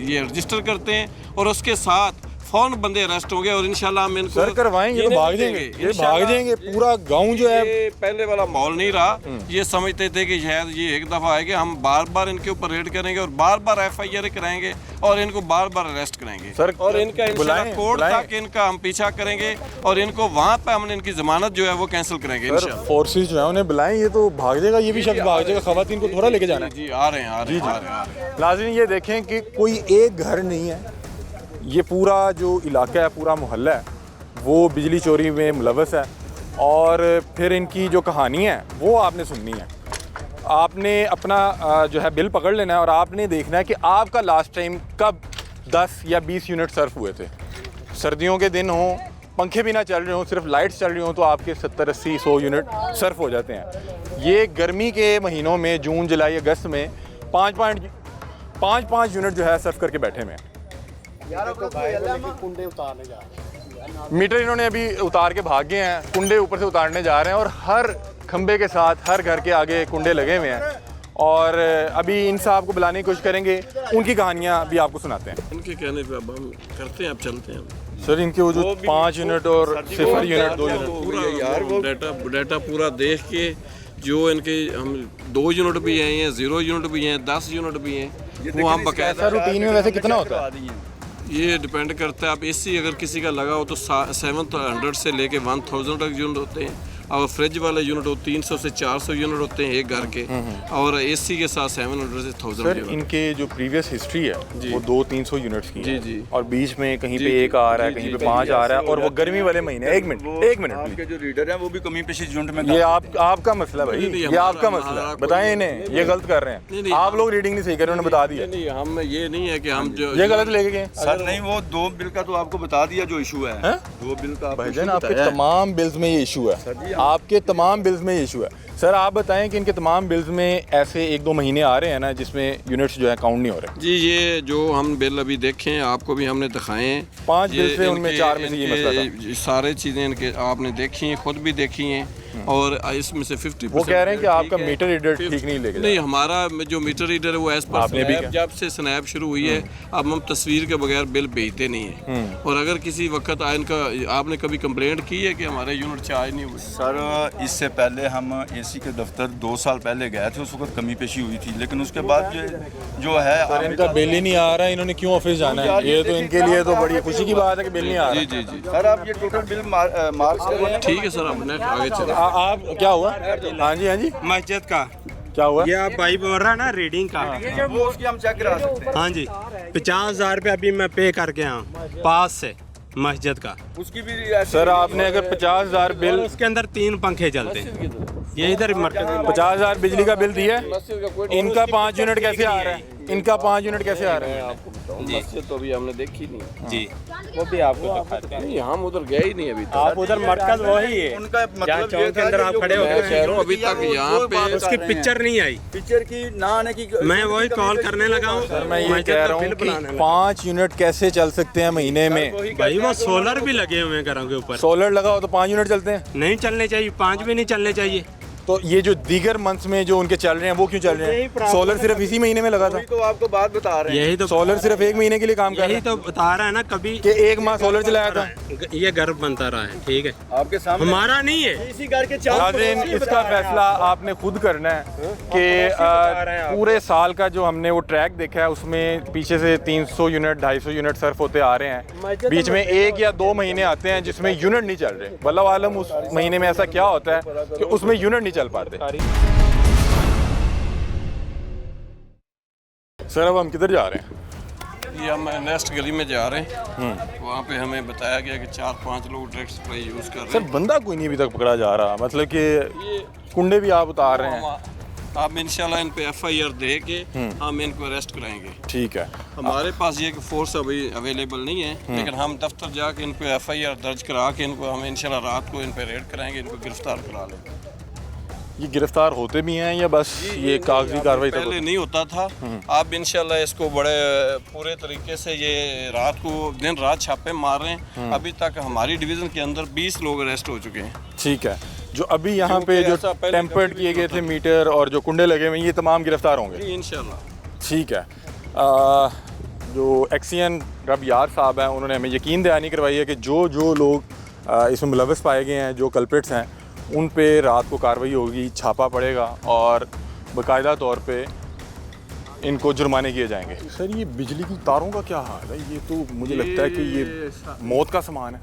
ये रजिस्टर करते हैं और उसके साथ फ़ौरन बंदे अरेस्ट होंगे और इंशाल्लाह हम इनको सर करवाएं, ये तो भाग जाएंगे, ये भाग जाएंगे। पूरा गांव जो है ये पहले वाला माहौल नहीं रहा। ये समझते थे कि शायद ये एक दफ़ा आएगा, हम बार बार इनके ऊपर रेड करेंगे और बार बार FIR कराएंगे और इनको बार बार अरेस्ट कराएंगे सर, और इनका इंशाल्लाह कोर्ट बुलाएं। तक इनका हम पीछा करेंगे और इनको वहाँ पे हमने इनकी जमानत जो है वो कैंसिल करेंगे सर इंशाल्लाह। फोर्सेस जो है उन्हें बुलाएं, ये तो भाग जाएगा, ये भी शख्स भाग जाएगा। खवातीन को थोड़ा लेके जाना है। जी आ रहे हैं, आ रहे हैं, आ रहे हैं, आ रहे हैं। नाज़रीन ये देखें कि कोई एक घर नहीं है, ये पूरा जो इलाका है, पूरा मोहल्ला है, वो बिजली चोरी में मुलव्वस है। और फिर इनकी जो कहानी है वो आपने सुननी है। आपने अपना जो है बिल पकड़ लेना है और आपने देखना है कि आपका लास्ट टाइम कब 10 या 20 यूनिट सर्फ हुए थे। सर्दियों के दिन हों, पंखे भी ना चल रहे हों, सिर्फ लाइट्स चल रही हों, तो आपके 70, 80, 100 यूनिट सर्फ हो जाते हैं। ये गर्मी के महीनों में जून, जुलाई, अगस्त में 5 यूनिट जो है सर्फ करके बैठे हुए हैं। मीटर इन्होंने अभी उतार के भाग गए हैं, कुंडे ऊपर से उतारने जा रहे हैं और हर खंबे के साथ हर घर के आगे कुंडे लगे हुए हैं और अभी इन साहब को बुलाने की कोशिश करेंगे, उनकी कहानियाँ भी आपको सुनाते हैं। इनके कहने पे अब हम करते हैं, अब चलते हैं। सर इनके वो जो 5 यूनिट और 0 यूनिट 2 यूनिट पूरा यार वो डाटा पूरा देख के जो इनके हम 2 यूनिट भी हैं, 0 यूनिट भी हैं, 10 यूनिट भी हैं, वो हम बकायदा। रूटीन में वैसे कितना होता है? ये डिपेंड करता है। अब एसी अगर किसी का लगा हो तो 700 से लेके 1000 तक यूनिट होते हैं, और फ्रिज वाले यूनिट हो 300 से 400 यूनिट होते हैं एक घर के, और एसी के साथ 700 से 1000 सर यूनिट। इनके जो प्रीवियस हिस्ट्री है वो 200-300 यूनिट्स की है। जी। और बीच में कहीं पे एक आ रहा है, कहीं पे 5 आ रहा है, और वो गर्मी वाले महीने। एक मिनट आपके जो रीडर हैं वो भी कमी पेशी यूनिट में ये आपका मसला भाई, नहीं, ये आपका मसला है, बताएं इन्हें, ये गलत कर रहे हैं आप लोग। रीडिंग नहीं सही कर रहे, उन्होंने बता दिया। नहीं, हम ये नहीं है कि हम जो ये गलत लेके गए सर। नहीं, वो 2 बिल का तो आपको बता दिया जो इशू है। 2 बिल का भाईजान, आपके तमाम बिल्स में ये इशू है, आपके तमाम बिल्स में ये इशू है। सर आप बताएं कि इनके तमाम बिल्स में ऐसे 1-2 महीने आ रहे हैं ना जिसमें यूनिट्स जो है काउंट नहीं हो रहे। जी, ये जो हम बिल अभी देखे हैं, आपको भी हमने दिखाए हैं। 5 बिल से उनमें 4 में से ये मसला था। सारे चीज़ें इनके आपने देखी हैं, खुद भी देखी हैं, और इसमें से 50% वो कह रहे हैं कि आपका मीटर रीडर ठीक नहीं लेके नहीं, हमारा जो मीटर रीडर है वो एज पर आपने भी स्नैप, जब से स्नैप शुरू हुई है अब हम तस्वीर के बगैर बिल भेजते नहीं हैं। और अगर किसी वक्त इनका आपने कभी कंप्लेंट की है कि हमारे यूनिट चार्ज नहीं हुए? सर इससे पहले हम एसी के दफ्तर 2 साल पहले गए थे, उस वक्त कमी पेशी हुई थी, लेकिन उसके बाद जो है इनका बिल ही नहीं आ रहा है। इन्होंने क्यों ऑफिस जाना है? ये तो इनके लिए तो बड़ी खुशी की बात है कि बिल नहीं आ रहा। जी। सर आप ये टोटल बिल मार्क्स करें। ठीक है सर, अपने आगे चले। आप क्या हुआ? हाँ जी मस्जिद का क्या हुआ? ये आप भाई बोल रहा है ना रीडिंग का, वो उसकी हम चेक करा सकते हैं। हाँ जी 50,000 रुपये अभी मैं पे करके आया पास से मस्जिद का। उसकी भी सर आपने अगर 50,000 बिल, उसके अंदर 3 पंखे चलते हैं, ये इधर 50,000 बिजली का बिल दिया है, इनका 5 यूनिट कैसे आ रहा है? इनका 5 यूनिट कैसे आ रहा है? आपको बताऊं, मस्जिद तो अभी हमने देखी नहीं जी, वो भी आपको दिखाते हैं। नहीं, हम उधर गए ही नहीं अभी तक। आप उधर मरकज वही है उनका जहाँ मतलब चौक के अंदर आप खड़े हो मैं कह रहा हूँ अभी या तक वो यहाँ जो पे बात उसकी पिक्चर नहीं आई, पिक्चर की ना आने की। मैं वही कॉल करने लगा हूँ। सर मैं ये कह रहा हूँ कि 5 यूनिट कैसे चल सकते हैं महीने में? भाई वो सोलर भी लगे हुए हैं घरों के ऊपर, सोलर लगा हो तो 5 यूनिट चलते हैं? नहीं चलने चाहिए, 5 भी नहीं चलने चाहिए। तो ये जो दीगर मंथ्स में जो उनके चल रहे हैं वो क्यों चल रहे हैं? सोलर सिर्फ इसी महीने में लगा था। तो आपको बात बता रहे हैं, यही तो सोलर सिर्फ 1 महीने के लिए काम कर रहा यही तो बता रहा है ना, कभी है कि 1 माह सोलर चलाया था। ये घर बनता रहा है, ठीक है, आपके सामने हमारा नहीं है। इसी घर के 4 नाज़रीन, इसका फैसला आपने खुद करना है कि पूरे साल का जो हमने वो ट्रैक देखा है उसमें पीछे से 300 यूनिट 250 यूनिट सर्फ होते आ रहे हैं, बीच में 1 या 2 महीने आते हैं जिसमें यूनिट नहीं चल रहे। वल्लाह आलम उस महीने में ऐसा क्या होता है कि उसमें यूनिट नहीं चल पाते। सर अब हम किधर जा रहे हैं? ये हम नेक्स्ट गली में जा रहे हैं, वहाँ पे हमें बताया गया कि 4-5 लोग ड्रग्स स्प्रे यूज़ कर रहे सर बंदा कोई नहीं अभी तक पकड़ा जा रहा, मतलब कि कुंडे भी आप उतार रहे हैं। हैं। आप इंशाल्लाह इन पे FIR दे के हम इनको अरेस्ट कराएंगे। ठीक है, हमारे पास ये फोर्स अभी अवेलेबल नहीं है, लेकिन हम दफ्तर जाके इन पे FIR दर्ज करा के इनको हम इंशाल्लाह रात को इन पे रेड कराएंगे, इनको गिरफ्तार करा लेंगे। ये गिरफ्तार होते भी हैं या बस ये कागजी कार्रवाई तक पहले नहीं होता था, आप इंशाल्लाह इसको बड़े पूरे तरीके से ये रात को दिन रात छापे मार रहे हैं। अभी तक हमारी डिवीज़न के अंदर 20 लोग अरेस्ट हो चुके हैं। ठीक है, जो अभी यहाँ पे जो ऐसा पहले टेम्पर्ड किए गए थे मीटर और जो कुंडे लगे हुए हैं ये तमाम गिरफ्तार होंगे जी इंशाल्लाह। ठीक है। जो एक्सियन रब यार साहब हैं उन्होंने हमें यकीन दहानी करवाई है कि जो लोग इसमें मुलव्वस पाए गए हैं, जो कल्प्रिट्स हैं, उन पे रात को कार्रवाई होगी, छापा पड़ेगा और बाकायदा तौर पे इनको जुर्माने किए जाएंगे। सर ये बिजली की तारों का क्या हाल है? ये तो मुझे लगता है कि ये मौत का सामान है,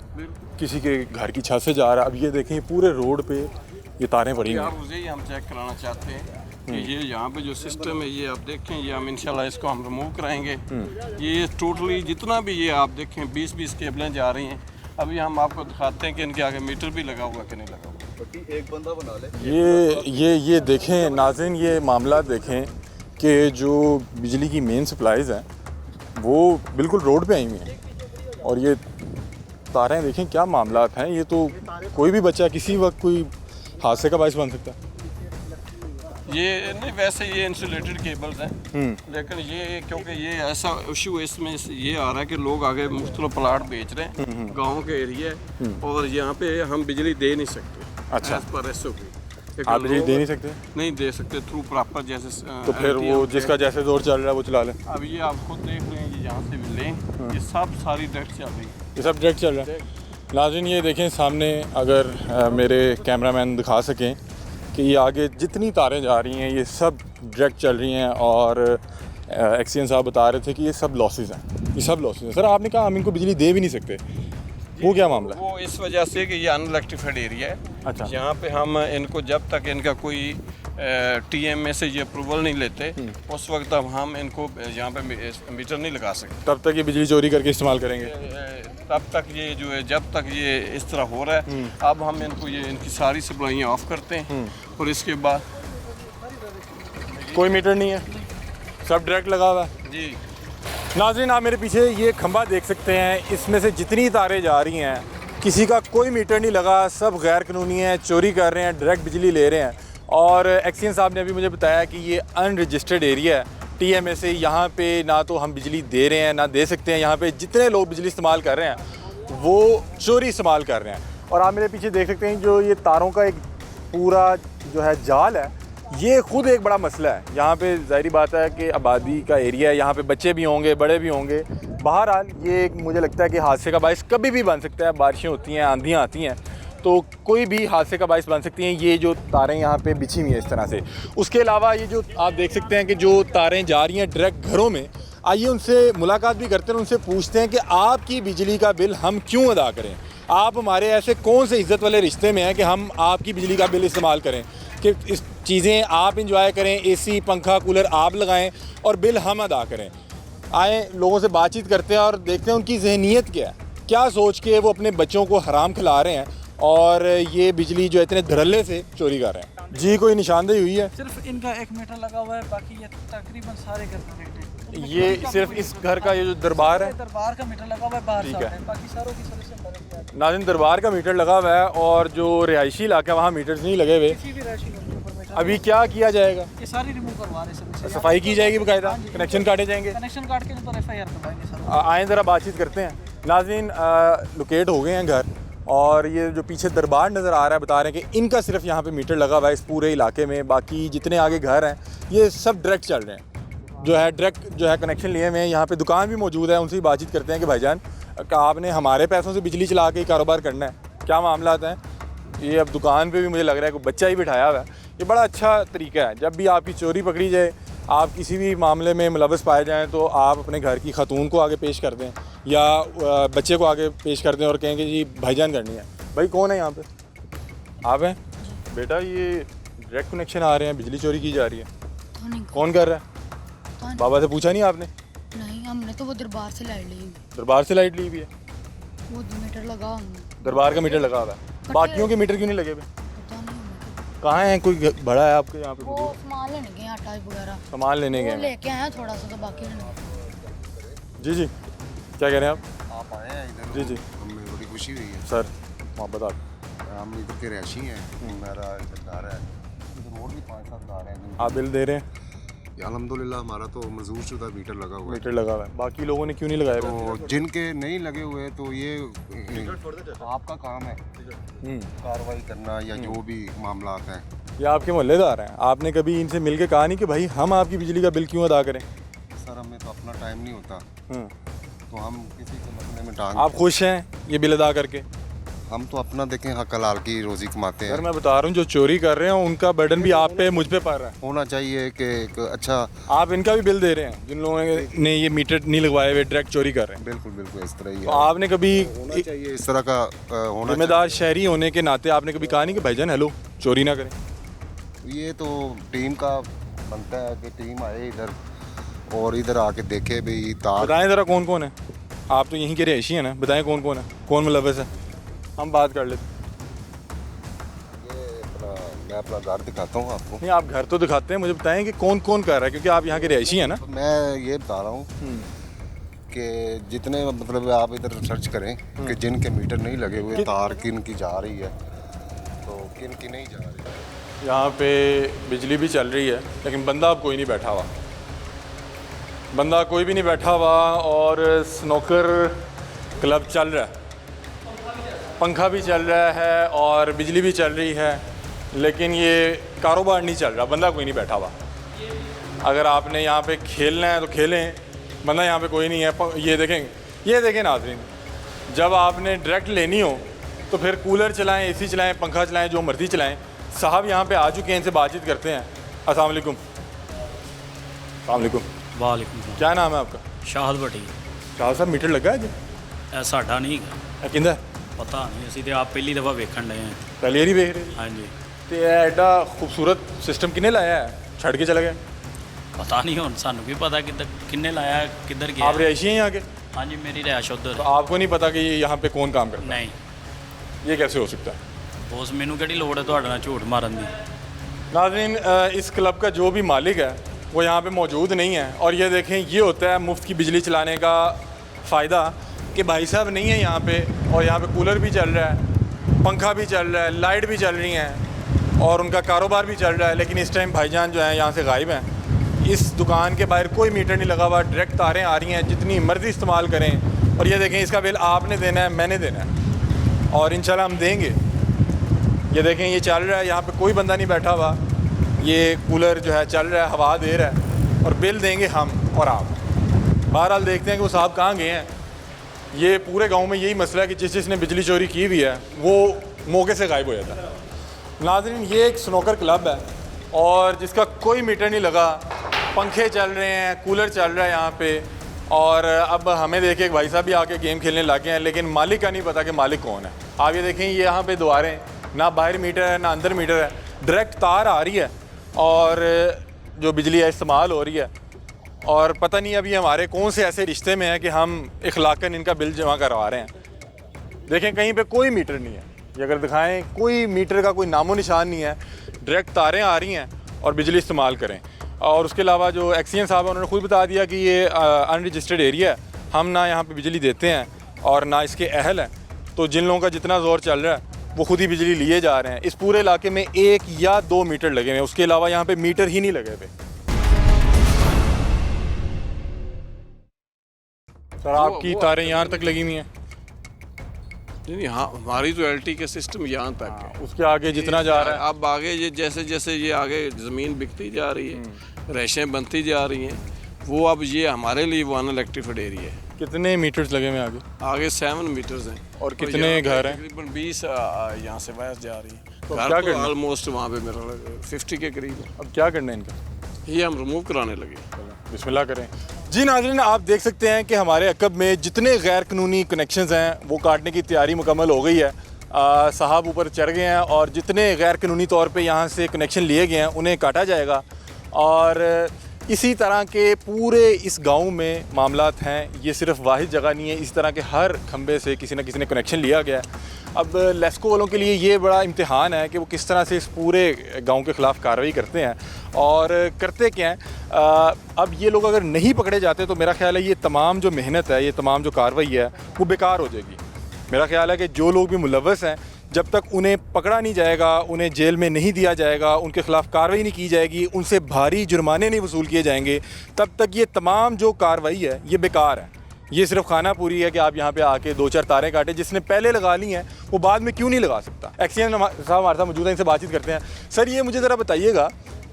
किसी के घर की छत से जा रहा है। अब ये देखें पूरे रोड पे ये तारें पड़ी हुई आप हैं। मुझे ही हम चेक कराना चाहते हैं कि ये यहाँ पे जो सिस्टम है ये आप देखें, ये हम इंशाल्लाह इसको हम रिमूव कराएंगे। ये टोटली जितना भी ये आप देखें 20-20 केबलें जा रही हैं। अभी हम आपको दिखाते हैं कि इनके आगे मीटर भी लगा हुआ कि नहीं लगा हुआ। एक बंदा बना ले। ये देखें नाज़रीन, ये मामला देखें कि जो बिजली की मेन सप्लाईज़ हैं वो बिल्कुल रोड पे आई हुई हैं और ये तारें देखें क्या मामलात हैं। ये तो कोई भी बच्चा किसी वक्त कोई हादसे का बायस बन सकता है। ये नहीं, वैसे ये इंसुलेटेड केबल्स हैं, लेकिन ये क्योंकि ये ऐसा इशू इसमें ये आ रहा है कि लोग आगे मुख्तलिफ प्लाट बेच रहे हैं, गाँव के एरिया है और यहाँ पे हम बिजली दे नहीं सकते। अच्छा। पर SOP एक आप बिजली लोग दे नहीं सकते? नहीं दे सकते थ्रू प्रॉपर जैसे तो फिर LT वो होते जिसका हैं। जैसे जोर चल रहा है वो चला लें। अब ये आप खुद देख रहे हैं, ये जहाँ से भी लें ये सब सारी डायरेक्ट चल रही है। ये सब डायरेक्ट चल रहा है। नाज़रीन ये देखें सामने, अगर मेरे कैमरामैन दिखा सकें कि ये आगे जितनी तारें जा रही हैं ये सब डायरेक्ट चल रही हैं। और एक्सीएन साहब बता रहे थे कि ये सब लॉसेस हैं, ये सब लॉसेस हैं। सर आपने कहा हम इनको बिजली दे भी नहीं सकते, वो क्या मामला है? वो इस वजह से कि ये अनइलेक्ट्रिफाइड एरिया है। अच्छा। यहाँ पे हम इनको जब तक इनका कोई TMA से ये अप्रूवल नहीं लेते उस वक्त तब हम इनको यहाँ पे मीटर नहीं लगा सकते। तब तक ये बिजली चोरी करके इस्तेमाल करेंगे। तब तक ये जो है जब तक ये इस तरह हो रहा है अब हम इनको ये इनकी सारी सप्लाइयाँ ऑफ करते हैं और इसके बाद कोई मीटर नहीं है, सब डायरेक्ट लगा हुआ है। जी नाज़रीन आप मेरे पीछे ये खंभा देख सकते हैं, इसमें से जितनी तारें जा रही हैं किसी का कोई मीटर नहीं लगा, सब गैर कानूनी है, चोरी कर रहे हैं, डायरेक्ट बिजली ले रहे हैं। और एक्सीएन साहब ने अभी मुझे बताया कि ये अनरजिस्टर्ड एरिया है TMA से, यहाँ पे ना तो हम बिजली दे रहे हैं ना दे सकते हैं। यहाँ पे जितने लोग बिजली इस्तेमाल कर रहे हैं वो चोरी इस्तेमाल कर रहे हैं। और आप मेरे पीछे देख सकते हैं जो ये तारों का एक पूरा जो है जाल है, ये खुद एक बड़ा मसला है। यहाँ पे ज़ाहिरी बात है कि आबादी का एरिया है, यहाँ पे बच्चे भी होंगे, बड़े भी होंगे। बहरहाल ये एक मुझे लगता है कि हादसे का बायस कभी भी बन सकता है। बारिशें होती हैं, आंधियाँ आती हैं, तो कोई भी हादसे का बायस बन सकती हैं। ये जो तारें यहाँ पे बिछी हुई हैं इस तरह से। उसके अलावा ये जो आप देख सकते हैं कि जो तारें जा रही हैं डायरेक्ट घरों में, आइए उनसे मुलाकात भी करते हैं, उनसे पूछते हैं कि आपकी बिजली का बिल हम क्यों अदा करें। आप हमारे ऐसे कौन से इज़्ज़त वाले रिश्ते में हैं कि हम आपकी बिजली का बिल इस्तेमाल करें, कि इस चीज़ें आप इंजॉय करें, AC पंखा कूलर आप लगाएं और बिल हम अदा करें। आए लोगों से बातचीत करते हैं और देखते हैं उनकी जहनीत क्या है, क्या सोच के वो अपने बच्चों को हराम खिला रहे हैं और ये बिजली जो इतने धड़ल्ले से चोरी कर रहे हैं। जी कोई निशानदेही हुई है? सिर्फ इनका 1 मीटर लगा हुआ है, बाकी ये तकरीबन सारे घर कनेक्टेड है। ये सिर्फ इस घर का ये जो दरबार है, दरबार का मीटर लगा हुआ है, बाहर ठीक साइड है। है, बाकी सारों की सर्विस बदल गया है। नाज़रीन दरबार का मीटर लगा हुआ है और जो रिहायशी इलाका है वहाँ मीटर्स नहीं लगे हुए। किसी भी राशि के ऊपर मीटर अभी क्या किया जाएगा? ये सारी रिमूव करवा रहे हैं सर्विस। सफाई की जाएगी बाकायदा, कनेक्शन काटे जाएंगे। कनेक्शन काट के ऊपर FIR करवाएंगे सर। आए ज़रा बातचीत करते हैं। नाज़रीन लोकेट हो गए हैं घर और ये जो पीछे दरबार नज़र आ रहा है बता रहे हैं कि इनका सिर्फ यहाँ पे मीटर लगा हुआ है इस पूरे इलाके में। बाकी जितने आगे घर हैं ये सब डायरेक्ट चल रहे हैं, जो है डायरेक्ट जो है कनेक्शन लिए हुए हैं। यहाँ पे दुकान भी मौजूद है, उनसे ही बातचीत करते हैं कि भाईजान आपने हमारे पैसों से बिजली चला के ही कारोबार करना है, क्या मामला हैं? ये अब दुकान पे भी मुझे लग रहा है कि बच्चा ही बिठाया हुआ है। ये बड़ा अच्छा तरीका है, जब भी आपकी चोरी पकड़ी जाए, आप किसी भी मामले में मुलव्वस पाए जाएं तो आप अपने घर की खातून को आगे पेश कर दें या बच्चे को आगे पेश कर दें और कहें कि जी भाईजान करनी है। भाई कौन है यहाँ पे? आप हैं? बेटा ये डायरेक्ट कनेक्शन आ रहे हैं, बिजली चोरी की जा रही है, तो नहीं कौन कर रहा है? तो नहीं, बाबा से पूछा नहीं आपने? नहीं हमने तो वो दरबार से लाइट ली, दरबार से लाइट ली भी है, वो 2 मीटर लगा हमने। दरबार का मीटर लगा हुआ है, बाकियों के मीटर क्यों नहीं लगे हुए? पता नहीं हमें कहाँ हैं? कोई बड़ा है आपके यहाँ तो। पे? वो सामान लेने गए आटा वगैरह, सामान लेने वो गए हैं। लेके आए हैं थोड़ा सा, तो बाकी नहीं। जी जी क्या कह रहे हैं आप? आए हैं इधर। जी जी हमें बड़ी खुशी हुई है। सर मोहब्बत आप हम इधर के रहशी हैं, मेरा इधर घर है, इधर और भी 5-7 घर हैं। आप बिल दे रहे हैं? अल्हम्दुलिल्लाह हमारा तो मंजूर शुदा मीटर लगा हुआ है। मीटर लगा हुआ है, बाकी लोगों ने क्यों नहीं लगाया हुआ? तो जिनके नहीं लगे हुए तो ये आपका काम है कार्रवाई करना या जो भी मामला हैं। ये आपके मोहल्लेदार हैं, आपने कभी इनसे मिल के कहा नहीं कि भाई हम आपकी बिजली का बिल क्यों अदा करें? सर हमें तो अपना टाइम नहीं होता, हम्म। तो हम किसी के मसले में टांग। आप खुश हैं ये बिल अदा करके? हम तो अपना देखें, हक हलाल की रोजी कमाते सर हैं। मैं बता रहा हूँ जो चोरी कर रहे हैं उनका बर्डन भी आप पे मुझ पे पड़ रहा है। होना चाहिए कि एक अच्छा। आप इनका भी बिल दे रहे हैं जिन लोगों ने ये मीटर नहीं लगवाए हुए डायरेक्ट चोरी कर रहे हैं। बिल्कुल बिल्कुल इस तरह ही तो है। आपने कभी होना चाहिए इस तरह का होना जिम्मेदार शहरी होने के नाते आपने कभी कहा नहीं कि भाईजान हेलो चोरी ना करें? चाहिए। ये तो टीम का बनता है कि टीम आए इधर और इधर आके देखे भाई तार। बताएं ज़रा कौन कौन है? आप तो यहीं के रहशी हैं ना, बताएं कौन कौन है, कौन मुलव्वस है, हम बात कर लेते। मैं अपना घर दिखाता हूँ आपको। नहीं आप घर तो दिखाते हैं, मुझे बताएं कि कौन कौन कर रहा है, क्योंकि आप यहाँ के रहशी हैं ना। तो मैं ये बता रहा हूँ कि जितने मतलब आप इधर सर्च करें कि जिनके मीटर नहीं लगे हुए, तार किन की जा रही है तो किन की नहीं जा रही है। यहाँ पे बिजली भी चल रही है लेकिन बंदा अब कोई नहीं बैठा हुआ, बंदा कोई भी नहीं बैठा हुआ और स्नूकर क्लब चल रहा है, पंखा भी चल रहा है और बिजली भी चल रही है। लेकिन ये कारोबार नहीं चल रहा, बंदा कोई नहीं बैठा हुआ। अगर आपने यहाँ पे खेलना है तो खेलें, बंदा यहाँ पे कोई नहीं है। ये देखें नाज़रीन, जब आपने डायरेक्ट लेनी हो तो फिर कूलर चलाएं, एसी चलाएं, पंखा चलाएं, जो मर्ज़ी चलाएं। साहब यहाँ पे आ चुके हैं, इनसे बातचीत करते हैं। अस्सलाम वालेकुम। अस्सलाम वालेकुम। वालेकुम। क्या नाम है आपका? शाहद भट्टी। शाहद साहब मीटर लगा है जी? साडा नहीं किंदा पता नहीं, ਅਸੀਂ ਤੇ ਆਪ ਪਹਿਲੀ ਦਫਾ ਵੇਖਣ ਡਏ ਹਾਂ। पहले ही देख रहे? ਹਾਂਜੀ। तो एडा खूबसूरत सिस्टम किने लाया है, छड़ के चला गया? पता नहीं ਹੁਣ ਸਾਨੂੰ ਵੀ पता किन्ने लाया, किधर गया। आप रिहायशी हैं यहाँ के? हाँ जी, मेरी रिहायश उधर तो आपको नहीं पता कि यहाँ पे कौन काम करता है? नहीं। ये कैसे हो सकता है? ਬੋਸ ਮੈਨੂੰ ਕਿਹੜੀ ਲੋੜ ਹੈ ਤੁਹਾਡੇ ਨਾਲ ਝੂਠ ਮਾਰਨ ਦੀ। नाज़रीन, इस क्लब का जो भी मालिक है वो यहाँ पे मौजूद नहीं है। और ये देखें, ये होता है मुफ्त की बिजली चलाने का फ़ायदा कि भाई साहब नहीं है यहाँ पे, और यहाँ पे कूलर भी चल रहा है, पंखा भी चल रहा है, लाइट भी चल रही हैं और उनका कारोबार भी चल रहा है। लेकिन इस टाइम भाईजान जो हैं यहाँ से गायब हैं। इस दुकान के बाहर कोई मीटर नहीं लगा हुआ, डायरेक्ट तारें आ रही हैं, जितनी मर्ज़ी इस्तेमाल करें। और ये देखें, इसका बिल आपने देना है, मैंने देना है, और इंशाल्लाह हम देंगे। ये देखें, ये चल रहा है, यहाँ पे कोई बंदा नहीं बैठा हुआ, ये कूलर जो है चल रहा है, हवा दे रहा है, और बिल देंगे हम और आप। बहरहाल देखते हैं कि वो साहब कहाँ गए हैं। ये पूरे गांव में यही मसला है कि जिसने बिजली चोरी की हुई है वो मौके से गायब हो जाता है। नाज़रीन, ये एक स्नूकर क्लब है और जिसका कोई मीटर नहीं लगा, पंखे चल रहे हैं, कूलर चल रहा है यहाँ पे। और अब हमें देखे एक भाई साहब भी आके गेम खेलने लगे हैं, लेकिन मालिक का नहीं पता कि मालिक कौन है। आप ये देखें, ये यहाँ पे द्वारें, ना बाहर मीटर है ना अंदर मीटर है, डायरेक्ट तार आ रही है और जो बिजली है इस्तेमाल हो रही है। और पता नहीं अभी हमारे कौन से ऐसे रिश्ते में है कि हम इखलाकन इनका बिल जमा करवा रहे हैं। देखें, कहीं पे कोई मीटर नहीं है, ये अगर दिखाएं, कोई मीटर का कोई नामो निशान नहीं है, डायरेक्ट तारें आ रही हैं और बिजली इस्तेमाल करें। और उसके अलावा जो एक्सीएन साहब हैं उन्होंने खुद बता दिया कि ये अनरजिस्टर्ड एरिया है, हम ना यहाँ पे बिजली देते हैं और ना इसके अहल हैं। तो जिन लोगों का जितना ज़ोर चल रहा है वो खुद ही बिजली लिए जा रहे हैं। इस पूरे इलाके में 1 या 2 मीटर लगे हुए हैं, उसके अलावा यहाँ पे मीटर ही नहीं लगे हुए। सर, आपकी तारें यहाँ तक लगी हुई हैं? नहीं, हाँ, हमारी तो एलटी के सिस्टम यहाँ तक है। उसके आगे जितना जा रहा है, अब आगे ये जैसे जैसे ये आगे ज़मीन बिकती जा रही है, रैशें बनती जा रही हैं, वो अब ये हमारे लिए वो अनइलेक्ट्रिफाइड एरिया है। कितने मीटर्स लगे हुए आगे? आगे 7 मीटर्स हैं। और कितने घर हैं? तकरीबन 20 यहाँ से वायस जा रही है। तो घर क्या तो करना? ऑलमोस्ट वहाँ पे मेरा 50 के करीब है। अब क्या करना है इनका? ये हम रिमूव कराने लगे। बिस्मिल्लाह करें। जी नाज़रीन, आप देख सकते हैं कि हमारे अकब में जितने गैर कानूनी कनेक्शंस हैं वो काटने की तैयारी मुकम्मल हो गई है। साहब ऊपर चढ़ गए हैं और जितने गैर कानूनी तौर पे यहाँ से कनेक्शन लिए गए हैं उन्हें काटा जाएगा। और इसी तरह के पूरे इस गांव में मामलात हैं, ये सिर्फ वाहिद जगह नहीं है, इस तरह के हर खंबे से किसी न किसी ने कनेक्शन लिया गया है। अब लेस्को वालों के लिए ये बड़ा इम्तिहान है कि वो किस तरह से इस पूरे गांव के ख़िलाफ़ कार्रवाई करते हैं और करते क्या हैं। अब ये लोग अगर नहीं पकड़े जाते तो मेरा ख्याल है ये तमाम जो मेहनत है, ये तमाम जो कार्रवाई है वो बेकार हो जाएगी। मेरा ख्याल है कि जो लोग भी मुलव्वस हैं, जब तक उन्हें पकड़ा नहीं जाएगा, उन्हें जेल में नहीं दिया जाएगा, उनके ख़िलाफ़ कार्रवाई नहीं की जाएगी, उनसे भारी जुर्माने नहीं वसूल किए जाएंगे, तब तक ये तमाम जो कार्रवाई है ये बेकार है। ये सिर्फ खाना पूरी है कि आप यहाँ पे आके 2-4 तारें काटें, जिसने पहले लगा ली हैं वो बाद में क्यों नहीं लगा सकता। एक्सीएन साहब हमारे साथ मौजूद हैं, इनसे बातचीत करते हैं। सर, ये मुझे ज़रा बताइएगा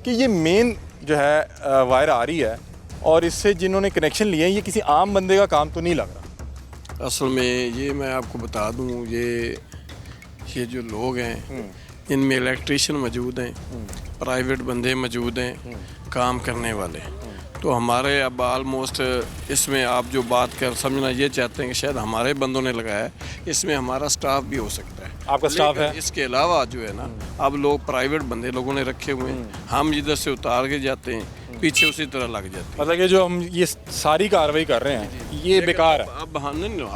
कि ये मेन जो है वायर आ रही है और इससे जिन्होंने कनेक्शन लिए हैं, ये किसी आम बंदे का काम तो नहीं लग रहा? असल में ये मैं आपको बता दूँ, ये जो लोग हैं इनमें इलेक्ट्रीशियन मौजूद हैं, प्राइवेट बंदे मौजूद हैं, काम करने वाले। तो हमारे अब आलमोस्ट इसमें आप जो बात कर समझना ये चाहते हैं कि शायद हमारे बंदों ने लगाया है, इसमें हमारा स्टाफ भी हो सकता है। आपका स्टाफ है? इसके अलावा जो है ना, अब लोग प्राइवेट बंदे लोगों ने रखे हुए हैं, हम इधर से उतार के जाते हैं, पीछे उसी तरह लग जाते हैं। मतलब कि जो हम ये सारी कार्रवाई कर रहे हैं ये बेकार है।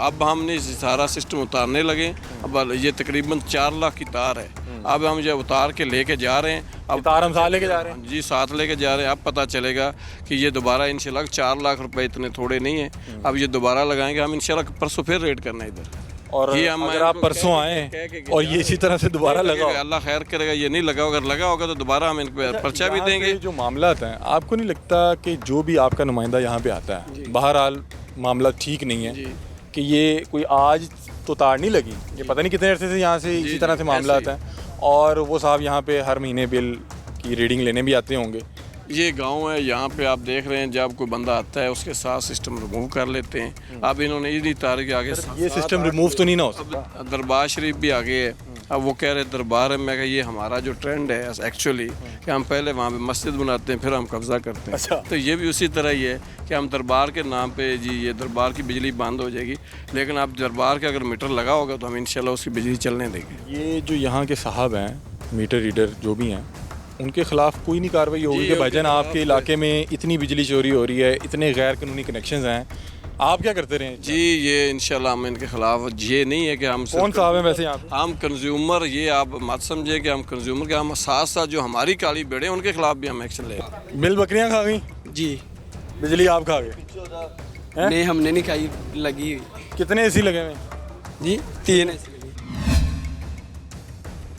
अब हमने सारा सिस्टम उतारने लगे। अब ये तकरीबन 4 लाख की तार है। अब हम जब उतार के लेके जा रहे हैं, अब तार हम साथ लेके जा रहे हैं? जी, साथ लेके जा रहे हैं। अब पता चलेगा कि ये दोबारा इंशाल्लाह 4 लाख रुपए इतने थोड़े नहीं है। अब ये दोबारा लगाएंगे हम इंशाल्लाह, परसों फिर रेड करना है इधर। और ये हम अगर आप परसों आए और ये इसी तरह से दोबारा लगाओ, अल्लाह खैर करेगा। ये नहीं लगा, अगर लगा होगा तो दोबारा हम इनको पर्चा भी देंगे। जो मामला हैं, आपको नहीं लगता कि जो भी आपका नुमाइंदा यहाँ पे आता है, बहरहाल मामला ठीक नहीं है कि ये कोई आज तो तार नहीं लगी, ये पता नहीं कितने अरसे से यहाँ से इसी तरह से मामला हैं और वो साहब यहाँ पे हर महीने बिल की रीडिंग लेने भी आते होंगे। ये गांव है, यहाँ पे आप देख रहे हैं जब कोई बंदा आता है उसके साथ सिस्टम रिमूव कर लेते हैं। अब इन्होंने ये नहीं तार के आगे ये सिस्टम रिमूव तो नहीं ना हो सकता। दरबार शरीफ भी आगे है। अब वो कह रहे दरबार है, मैं कहा ये हमारा जो ट्रेंड है एक्चुअली कि हम पहले वहाँ पे मस्जिद बनाते हैं फिर हम कब्ज़ा करते हैं। अच्छा। तो ये भी उसी तरह ही है कि हम दरबार के नाम पे जी ये दरबार की बिजली बंद हो जाएगी, लेकिन आप दरबार का अगर मीटर लगा होगा तो हम इंशाल्लाह उसकी बिजली चलने देंगे। ये जो यहाँ के साहब हैं मीटर रीडर जो भी हैं उनके खिलाफ कोई नहीं कार्रवाई होगी कि भाईजान आपके इलाके में इतनी बिजली चोरी हो रही है, इतने गैर कानूनी कनेक्शंस हैं, आप क्या करते रहे? जी ये इंशाल्लाह हम इनके खिलाफ, ये नहीं है कि हम कौन साहब हैं वैसे यहाँ पे? हम कंज्यूमर, ये आप मत समझे कि हम कंज्यूमर के, हम साथ साथ जो हमारी काली बेड़े हैं उनके खिलाफ भी हम एक्शन ले रहे हैं। बिल बकरियाँ खा गई जी बिजली आप खा गए? नहीं हमने नहीं खाई, लगी कितने एसी लगे हुए? जी 3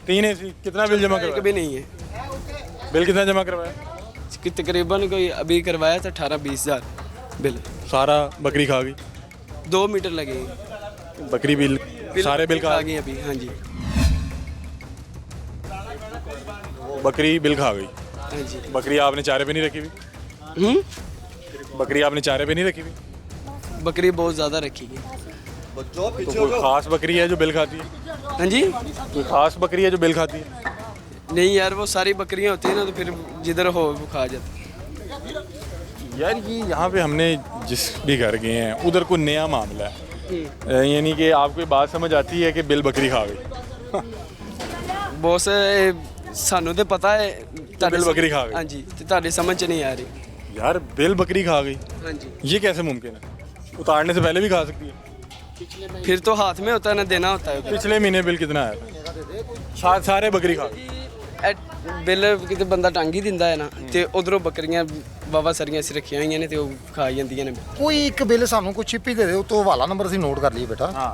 3 एसी। कितना बिल जमा करवाया? कभी नहीं है बिल कितना जमा करवाया? कि तकरीबन कोई अभी करवाया था 18-20 हज़ार बिल। सारा बकरी खा गई? 2 मीटर लगे बकरी बिल सारे बिल खा गए अभी। हाँ जी बकरी बिल खा गई। हाँ जी। बकरी आपने चारे पे नहीं रखी हुई? बकरी आपने चारे पे नहीं रखी हुई? बकरी बहुत ज़्यादा रखी गई। तो कोई खास बकरी है जो बिल खाती है? हाँ जी। कोई खास बकरी है जो बिल खाती है? नहीं यार वो सारी बकरियां होती हैं ना तो फिर जिधर हो वो खा जाती। यार ये यहाँ पे हमने जिस भी घर गए हैं उधर कोई नया मामला है, यानी कि आपको बात समझ आती है कि बिल बकरी खा गई? बॉस सानू तो पता है बिल बकरी खा गई। हाँ जी तो ਤੁਹਾਡੀ समझ च नहीं आ रही। यार बिल बकरी खा गई, हाँ जी ये कैसे मुमकिन है? उतारने से पहले भी खा सकती है। फिर तो हाथ में होता है ना, देना होता है। पिछले महीने बिल कितना आया? सारे बकरी खा गई। बिल किते बंदा टंग ही दिंदा है ना ते उधरों बकरियां वावा सारियां ਅਸੀਂ ਰੱਖੀਆਂ ਹੋਈਆਂ ਨੇ ਤੇ ਉਹ ਖਾ ਜਾਂਦੀਆਂ ਨੇ। ਕੋਈ ਇੱਕ ਬਿੱਲ ਸਾਨੂੰ ਕੋਈ ਚਿੱਪ ਹੀ ਦੇ ਦਿਓ ਤੋਂ ਹਵਾਲਾ ਨੰਬਰ ਅਸੀਂ ਨੋਟ ਕਰ ਲਈਏ ਬੇਟਾ। हाँ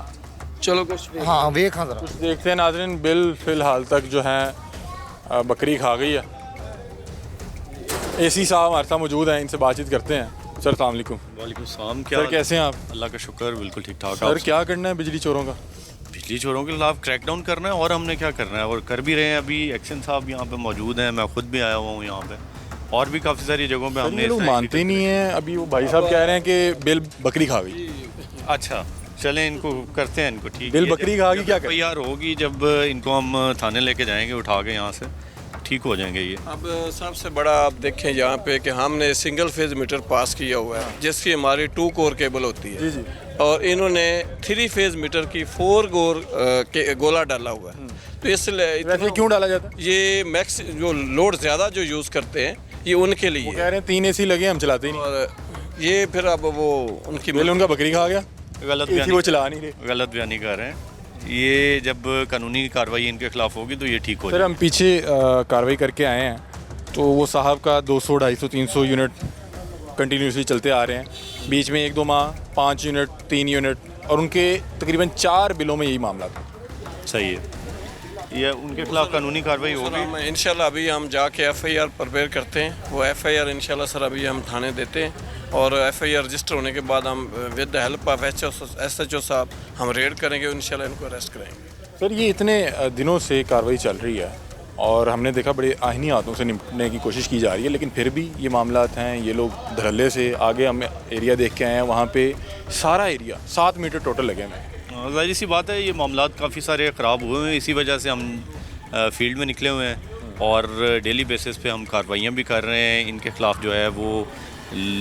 चलो कुछ हाँ वेख हाँ जरा कुछ देखते हैं नाज़रीन। बिल फ़िलहाल तक जो है बकरी खा गई है। एसी साहब हमारे साथ मौजूद हैं, इनसे बातचीत करते हैं। सर अस्सलाम वालेकुम। वालेकुम सलाम। क्या सर कैसे हैं आप? अल्लाह का शुक्र, बिल्कुल ठीक ठाक। सर क्या करना है बिजली चोरों का? बिजली चोरों के खिलाफ क्रैकडाउन करना है और हमने क्या करना है और कर भी रहे हैं। अभी एक्शन साहब यहाँ पे मौजूद हैं, मैं खुद भी आया हुआ हूँ यहाँ पे, और भी काफ़ी सारी जगहों पे हमने। लोग मानते ही नहीं हैं। अभी वो भाई साहब कह रहे हैं कि बिल बकरी खा गई। अच्छा चलें इनको करते हैं इनको ठीक। बिल बकरी खा गई क्या करें? यार होगी जब इनको हम थाने लेके जाएंगे उठा के, यहाँ से ठीक हो जाएंगे ये। अब सबसे बड़ा आप देखें यहाँ पे कि हमने सिंगल फेज मीटर पास किया हुआ है जिसकी हमारी 2 कोर केबल होती है। जी। और इन्होंने 3 फेज मीटर की 4 कोर के गोला डाला हुआ है। तो इसलिए वैसे क्यों डाला जाता है? ये मैक्स जो लोड ज़्यादा जो यूज़ करते हैं ये उनके लिए कह रहे हैं 3 एसी लगे हम चलाते ही नहीं। और ये फिर अब वो उनकी बिल उनका बकरी खा गया, गलत एसी वो चला नहीं रहे। गलत बयानी कर रहे हैं। ये जब कानूनी कार्रवाई इनके खिलाफ होगी तो ये ठीक हो सर जाएगा। हम पीछे कार्रवाई करके आए हैं तो वो साहब का 200, 250, 300 यूनिट कंटिन्यूसली चलते आ रहे हैं। बीच में 1-2 माह 5 यूनिट, 3 यूनिट, और उनके तकरीबन 4 बिलों में यही मामला था। सही है, ये उनके खिलाफ कानूनी कार्रवाई होगी इंशाल्लाह। अभी हम जाके FIR प्रिपेयर करते हैं। वो FIR इंशाल्लाह सर अभी हम थाने देते हैं और FIR रजिस्टर होने के बाद हम with the help of SHO साहब हम रेड करेंगे, इंशाल्लाह इनको अरेस्ट करेंगे। सर ये इतने दिनों से कार्रवाई चल रही है और हमने देखा बड़े आहिनी हाथों से निपटने की कोशिश की जा रही है, लेकिन फिर भी ये मामलात हैं। ये लोग धड़ल्ले से आगे हम एरिया देख के आए हैं, वहाँ पे सारा एरिया 7 मीटर टोटल लगे हुए हैं। ज़ाहिर सी बात है ये मामलात काफ़ी सारे ख़राब हुए हैं, इसी वजह से हम फील्ड में निकले हुए हैं और डेली बेसिस पे हम कार्रवाइयाँ भी कर रहे हैं। इनके ख़िलाफ़ जो है वो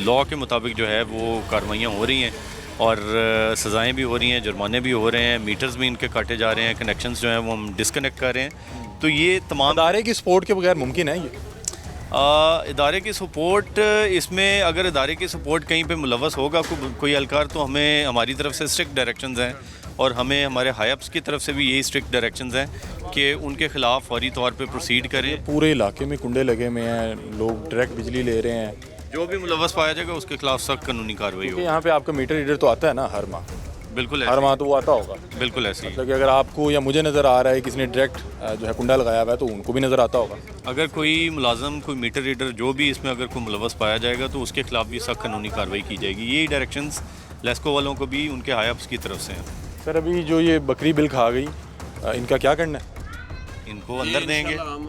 लॉ के मुताबिक जो है वो कार्रवाइयाँ हो रही हैं और सज़ाएँ भी हो रही हैं, जुर्माने भी हो रहे हैं, मीटर्स भी इनके काटे जा रहे हैं, कनेक्शंस जो हैं वो हम डिस्कनेक्ट कर रहे हैं। तो ये तमाम इदारे की सपोर्ट के बगैर मुमकिन है ये? इदारे की सपोर्ट, इसमें अगर इदारे की सपोर्ट कहीं पे मुलव्वस होगा कोई एहलकार तो हमें हमारी तरफ से स्ट्रिक्ट डायरेक्शंस हैं और हमें हमारे हाई-अप्स की तरफ से भी यही स्ट्रिक्ट डायरेक्शंस हैं कि उनके ख़िलाफ़ फौरी तौर पे प्रोसीड करें। पूरे इलाके में कुंडे लगे हुए हैं, लोग डायरेक्ट बिजली ले रहे हैं। जो भी मुलव्वस पाया जाएगा उसके खिलाफ सख्त कानूनी कार्रवाई होगी। यहाँ पे आपका मीटर रीडर तो आता है ना हर माह? बिल्कुल हर माह तो वो आता होगा। बिल्कुल ऐसे ही। मतलब कि अगर आपको या मुझे नज़र आ रहा है किसी ने डायरेक्ट जो है कुंडा लगाया हुआ है तो उनको भी नज़र आता होगा। अगर कोई मुलाजम, कोई मीटर रीडर जो भी इसमें अगर कोई मुलव्वस पाया जाएगा तो उसके खिलाफ भी सख्त कानूनी कार्रवाई की जाएगी। यही डायरेक्शंस लेस्को वालों को भी उनके हाई-अप्स की तरफ से हैं। सर अभी जो ये बकरी बिल खा गई, इनका क्या करना है? इनको अंदर देंगे। हम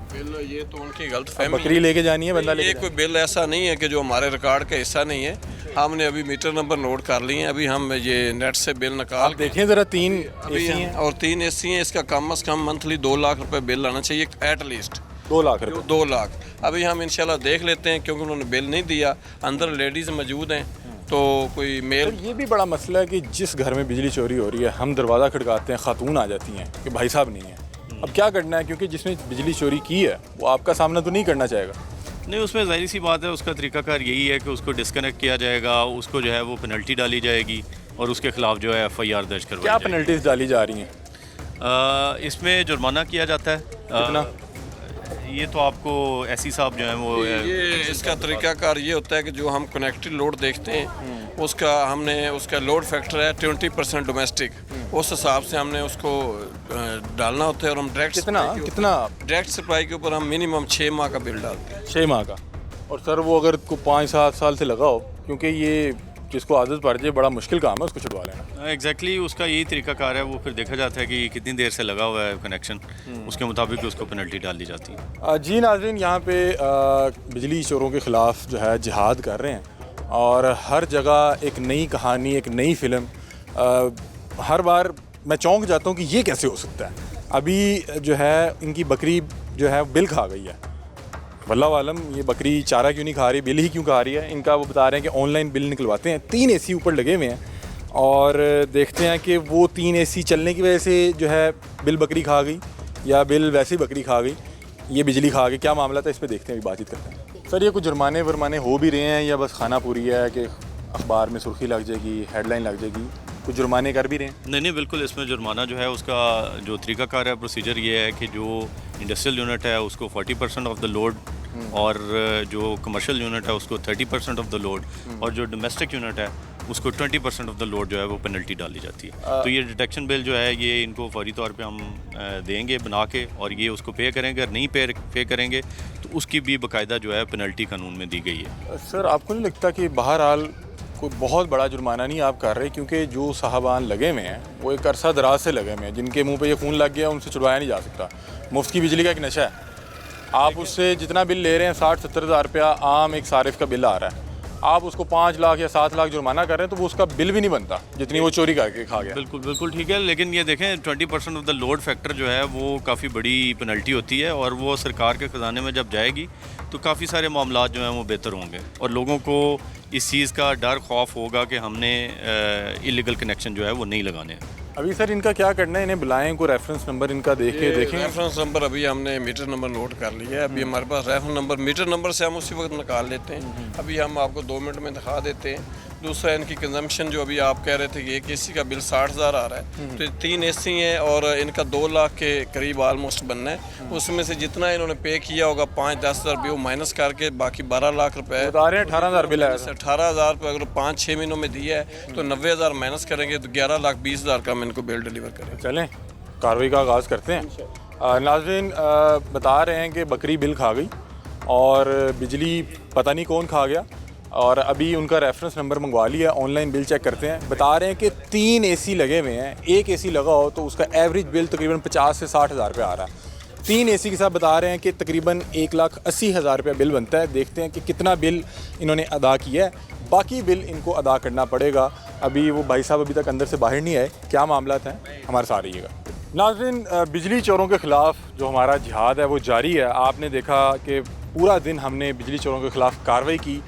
बिल, ये तो उनकी गलत फहमी बकरी लेके जानी है, बंदा ये कोई बिल ऐसा नहीं है कि जो हमारे रिकॉर्ड का हिस्सा नहीं है। हमने अभी मीटर नंबर नोट कर लिए हैं, अभी हम ये नेट से बिल निकाल के देखें ज़रा 3 अभी एसी हैं और 3 एसी हैं। इसका कम से कम मंथली 2 लाख रुपए बिल आना चाहिए एट लीस्ट। 2 लाख रुपए। 2 लाख अभी हम इंशाल्लाह देख लेते हैं, क्योंकि उन्होंने बिल नहीं दिया। अंदर लेडीज़ मौजूद हैं, तो कोई मेल। ये भी बड़ा मसला है कि जिस घर में बिजली चोरी हो रही है, हम दरवाज़ा खड़काते हैं, खातून आ जाती हैं कि भाई साहब नहीं है। अब क्या करना है, क्योंकि जिसने बिजली चोरी की है वो आपका सामना तो नहीं करना चाहेगा। नहीं, उसमें ज़ाहिर सी बात है, उसका तरीकाकार यही है कि उसको डिस्कनेक्ट किया जाएगा, उसको जो है वो पेनल्टी डाली जाएगी और उसके खिलाफ जो है FIR दर्ज करवाई क्या जाएगी। पेनल्टीज डाली जा रही हैं? इसमें जुर्माना किया जाता है। कितना? ये तो आपको एसी साहब जो है वो ये इसका तरीकाकार ये होता है कि जो हम कनेक्टेड लोड देखते हैं उसका हमने उसका लोड फैक्टर है 20% डोमेस्टिक, उस हिसाब से हमने उसको डालना होता है। और हम डायरेक्ट डायरेक्ट सप्लाई के ऊपर हम मिनिमम 6 माह का बिल डालते हैं। 6 माह का। और सर वो अगर को 5-7 साल से लगा हो, क्योंकि ये जिसको आदत पड़ जाए बड़ा मुश्किल काम है उसको छुड़वा लेना। एग्जैक्टली उसका यही तरीकाकार है। वो फिर देखा जाता है कि कितनी देर से लगा हुआ है कनेक्शन, उसके मुताबिक उसको पेनल्टी डाल दी जाती है। जी नाज़रीन, यहाँ पे बिजली चोरों के ख़िलाफ़ जो है जिहाद कर रहे हैं और हर जगह एक नई कहानी, एक नई फ़िल्म। हर बार मैं चौंक जाता हूँ कि ये कैसे हो सकता है। अभी जो है इनकी बकरी जो है बिल खा गई है। वल्लाह वालम ये बकरी चारा क्यों नहीं खा रही, बिल ही क्यों खा रही है। इनका वो बता रहे हैं कि ऑनलाइन बिल निकलवाते हैं। 3 एसी ऊपर लगे हुए हैं और देखते हैं कि वो 3 एसी चलने की वजह से जो है बिल बकरी खा गई या बिल वैसे ही बकरी खा गई, ये बिजली खा गई। क्या मामला था इस पर देखते हैं, अभी बातचीत करते हैं। सर ये कुछ जुर्माने वरमाने हो भी रहे हैं या बस खाना पूरी है कि अखबार में सुर्खी लग जाएगी, हेडलाइन लग जाएगी? कुछ जुर्माने कर भी रहे हैं? नहीं, बिल्कुल इसमें जुर्माना जो है उसका जो तरीकाकार है, प्रोसीजर ये है कि जो इंडस्ट्रियल यूनिट है उसको 40% ऑफ द लोड और जो कमर्शियल यूनिट है उसको 30% ऑफ द लोड और जो डोमेस्टिक यूनिट है उसको 20% ऑफ द लोड जो है वो पेनल्टी डाली जाती है। तो ये डिटेक्शन बिल जो है ये इनको फौरी तौर पे हम देंगे बना के और ये उसको पे करेंगे। अगर नहीं पे करेंगे तो उसकी भी बाकायदा जो है पेनल्टी कानून में दी गई है। सर आपको नहीं लगता कि बहरहाल कोई बहुत बड़ा जुर्माना नहीं आप कर रहे, क्योंकि जो साहबान लगे हुए हैं वो एक अरसा दराज से लगे हुए हैं, जिनके मुंह पे ये खून लग गया उनसे छुड़वाया नहीं जा सकता। मुफ्त की बिजली का एक नशा है। आप उससे जितना बिल ले रहे हैं 60-70 हज़ार रुपया आम एक सारिफ का बिल आ रहा है, आप उसको 5 लाख या 7 लाख जुर्माना कर रहे हैं तो वो उसका बिल भी नहीं बनता जितनी वो चोरी करके खा गया। बिल्कुल ठीक है, लेकिन ये देखें 20% ऑफ द लोड फैक्टर जो है वो काफ़ी बड़ी पेनल्टी होती है और वो सरकार के ख़जाने में जब जाएगी तो काफ़ी सारे मामला जो हैं वो बेहतर होंगे और लोगों को इस चीज़ का डर खौफ होगा कि हमने इलीगल कनेक्शन जो है वो नहीं लगाने हैं। अभी सर इनका क्या करना है, इन्हें बुलाएं, कोई रेफरेंस नंबर इनका देखें। रेफरेंस नंबर अभी हमने मीटर नंबर नोट कर लिया है। अभी हमारे पास रेफरेंस नंबर मीटर नंबर से हम उसी वक्त निकाल लेते हैं। अभी हम आपको 2 मिनट में दिखा देते हैं। दूसरा इनकी कंजम्पशन जो अभी आप कह रहे थे कि एक एसी का बिल 60,000 आ रहा है, तो 3 एसी हैं और इनका 2 लाख के करीब आलमोस्ट बनना है। उसमें से जितना इन्होंने पे किया होगा 5-10 हज़ार रुपये माइनस करके बाकी 12 लाख रुपए बता रहे हैं। 18,000 बिल है। 18,000 रुपये अगर 5-6 महीनों में दिया है तो 90,000 माइनस करेंगे तो 11,20,000 का हम इनको बिल डिलीवर करें। चलें कार्रवाई का आगाज़ करते हैं। नाज़रीन बता रहे हैं कि बकरी बिल खा गई और बिजली पता नहीं कौन खा गया और अभी उनका रेफरेंस नंबर मंगवा लिया, ऑनलाइन बिल चेक करते हैं। बता रहे हैं कि 3 एसी लगे हुए हैं, एक एसी लगा हो तो उसका एवरेज बिल तकरीबन 50 से 60 हज़ार रुपये आ रहा है। 3 एसी के साथ बता रहे हैं कि तकरीबन 1,80,000 रुपये बिल बनता है। देखते हैं कि कितना बिल इन्होंने अदा किया है, बाकी बिल इनको अदा करना पड़ेगा। अभी वो भाई साहब अभी तक अंदर से बाहर नहीं आए, क्या मामला हैं हमारे साथ रहिएगा। नाज़रीन बिजली चोरों के ख़िलाफ़ जो हमारा जिहाद है वो जारी है। आपने देखा कि पूरा दिन हमने बिजली चोरों के ख़िलाफ़ कार्रवाई की।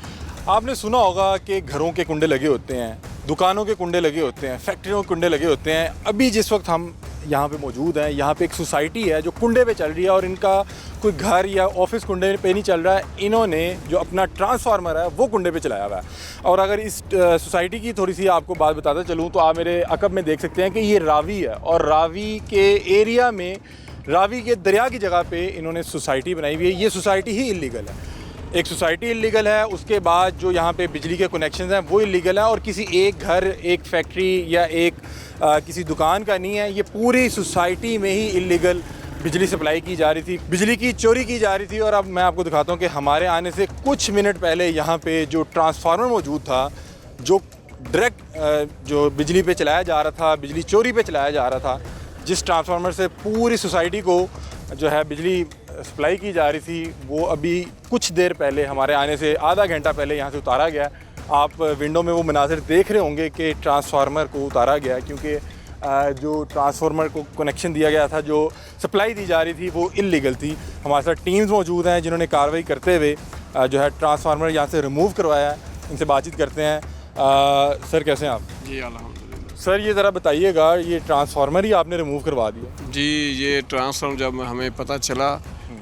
आपने सुना होगा कि घरों के कुंडे लगे होते हैं, दुकानों के कुंडे लगे होते हैं, फैक्ट्रियों के कुंडे लगे होते हैं। अभी जिस वक्त हम यहाँ पे मौजूद हैं, यहाँ पे एक सोसाइटी है जो कुंडे पे चल रही है और इनका कोई घर या ऑफिस कुंडे पे नहीं चल रहा है। इन्होंने जो अपना ट्रांसफार्मर है वो कुंडे पे चलाया हुआ है। और अगर इस सोसाइटी की थोड़ी सी आपको बात बताता चलूँ तो आप मेरे अकब में देख सकते हैं कि ये रावी है और रावी के एरिया में, रावी के दरिया की जगह पे इन्होंने सोसाइटी बनाई हुई है। ये सोसाइटी ही इलीगल है। एक सोसाइटी इलीगल है, उसके बाद जो यहाँ पे बिजली के कनेक्शंस हैं वो इलीगल है और किसी एक घर, एक फैक्ट्री या एक किसी दुकान का नहीं है। ये पूरी सोसाइटी में ही इलीगल बिजली सप्लाई की जा रही थी, बिजली की चोरी की जा रही थी। और अब मैं आपको दिखाता हूँ कि हमारे आने से कुछ मिनट पहले यहाँ पे जो ट्रांसफार्मर मौजूद था, जो डायरेक्ट जो बिजली पे चलाया जा रहा था, बिजली चोरी पे चलाया जा रहा था, जिस ट्रांसफार्मर से पूरी सोसाइटी को जो है बिजली सप्लाई की जा रही थी, वो अभी कुछ देर पहले, हमारे आने से आधा घंटा पहले यहाँ से उतारा गया। आप विंडो में वो मनाज़िर देख रहे होंगे कि ट्रांसफार्मर को उतारा गया, क्योंकि जो ट्रांसफार्मर को कनेक्शन दिया गया था, जो सप्लाई दी जा रही थी, वो इल्लीगल थी। हमारे साथ टीम्स मौजूद हैं जिन्होंने कार्रवाई करते हुए जो है ट्रांसफार्मर यहाँ से रिमूव करवाया है। इनसे बातचीत करते हैं। सर कैसे हैं आप? जी अल्हम्दुलिल्लाह। सर ये ज़रा बताइएगा, ये ट्रांसफार्मर ही आपने रिमूव करवा दिया? जी, ये ट्रांसफार्मर जब हमें पता चला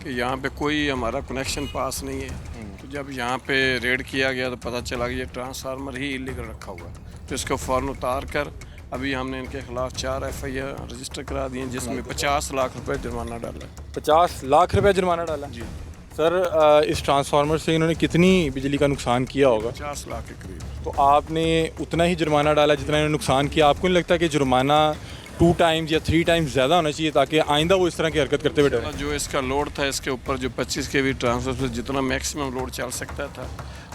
कि यहाँ पे कोई हमारा कनेक्शन पास नहीं है, तो जब यहाँ पे रेड किया गया तो पता चला कि ये ट्रांसफार्मर ही इलीगल रखा हुआ है। तो इसको फ़ौरन उतार कर अभी हमने इनके खिलाफ 4 FIR रजिस्टर करा दिए, जिसमें 50 लाख रुपए जुर्माना डाला है। 50 लाख रुपए जुर्माना डाला? जी सर, इस ट्रांसफार्मर से इन्होंने कितनी बिजली का नुकसान किया होगा? 50 लाख के करीब। तो आपने उतना ही जुर्माना डाला जितना इन्होंने नुकसान किया। आपको नहीं लगता कि जुर्माना 2 टाइम्स या 3 टाइम्स ज़्यादा होना चाहिए, ताकि आइंदा वो इस तरह की हरकत करते हुए डरें? जो इसका लोड था, इसके ऊपर जो 25 kV ट्रांसफर से जितना मैक्सिमम लोड चल सकता था,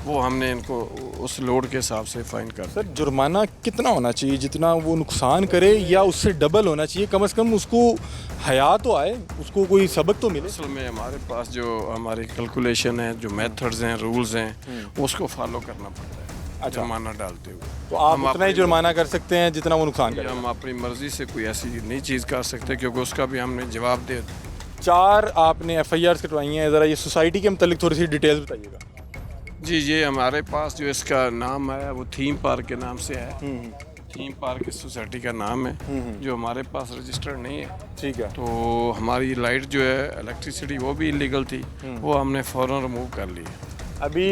वो हमने इनको उस लोड के हिसाब से फाइन कर। सर, जुर्माना कितना होना चाहिए? जितना वो नुकसान करे या उससे डबल होना चाहिए? कम से कम उसको हया तो आए, उसको कोई सबक तो मिले। असल में हमारे पास जो हमारी कैलकुलेशन है, जो मेथड्स हैं, रूल्स हैं, उसको फॉलो करना पड़ता है जुर्माना डालते हुए। तो आप उतना ही जुर्माना कर सकते हैं जितना वो नुकसान करे? हम अपनी मर्जी से कोई ऐसी नई चीज़ कर सकते, क्योंकि उसका भी हमने जवाब दे। 4 आपने FIRs कटवाई हैं। ज़रा ये सोसाइटी के मतलब थोड़ी सी डिटेल्स बताइएगा। जी, ये हमारे पास जो इसका नाम है वो थीम पार्क के नाम से है। थीम पार्क इस सोसाइटी का नाम है, जो हमारे पास रजिस्टर्ड नहीं है। ठीक है। तो हमारी लाइट जो है, इलेक्ट्रिसिटी, वो भी इलीगल थी, वो हमने फ़ौरन रिमूव कर ली। अभी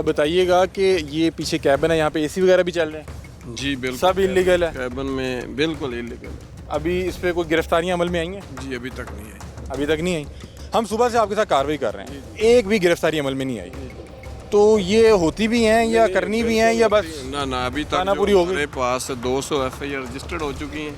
बताइएगा कि ये पीछे कैबिन है, यहाँ पे AC वगैरह भी चल रहे हैं? जी बिल्कुल, सब इलीगल है? कैबिन में बिल्कुल इलीगल है। अभी इस पर कोई गिरफ्तारियाँ अमल में आई हैं? जी अभी तक नहीं आई। अभी तक नहीं आई। हम सुबह से आपके साथ कार्रवाई कर रहे हैं, एक भी गिरफ्तारी अमल में नहीं आई। तो ये होती भी हैं या करनी भी हैं या बस ना अभी तक पूरी हो गई? हमारे पास 200 FIR रजिस्टर्ड हो चुकी हैं,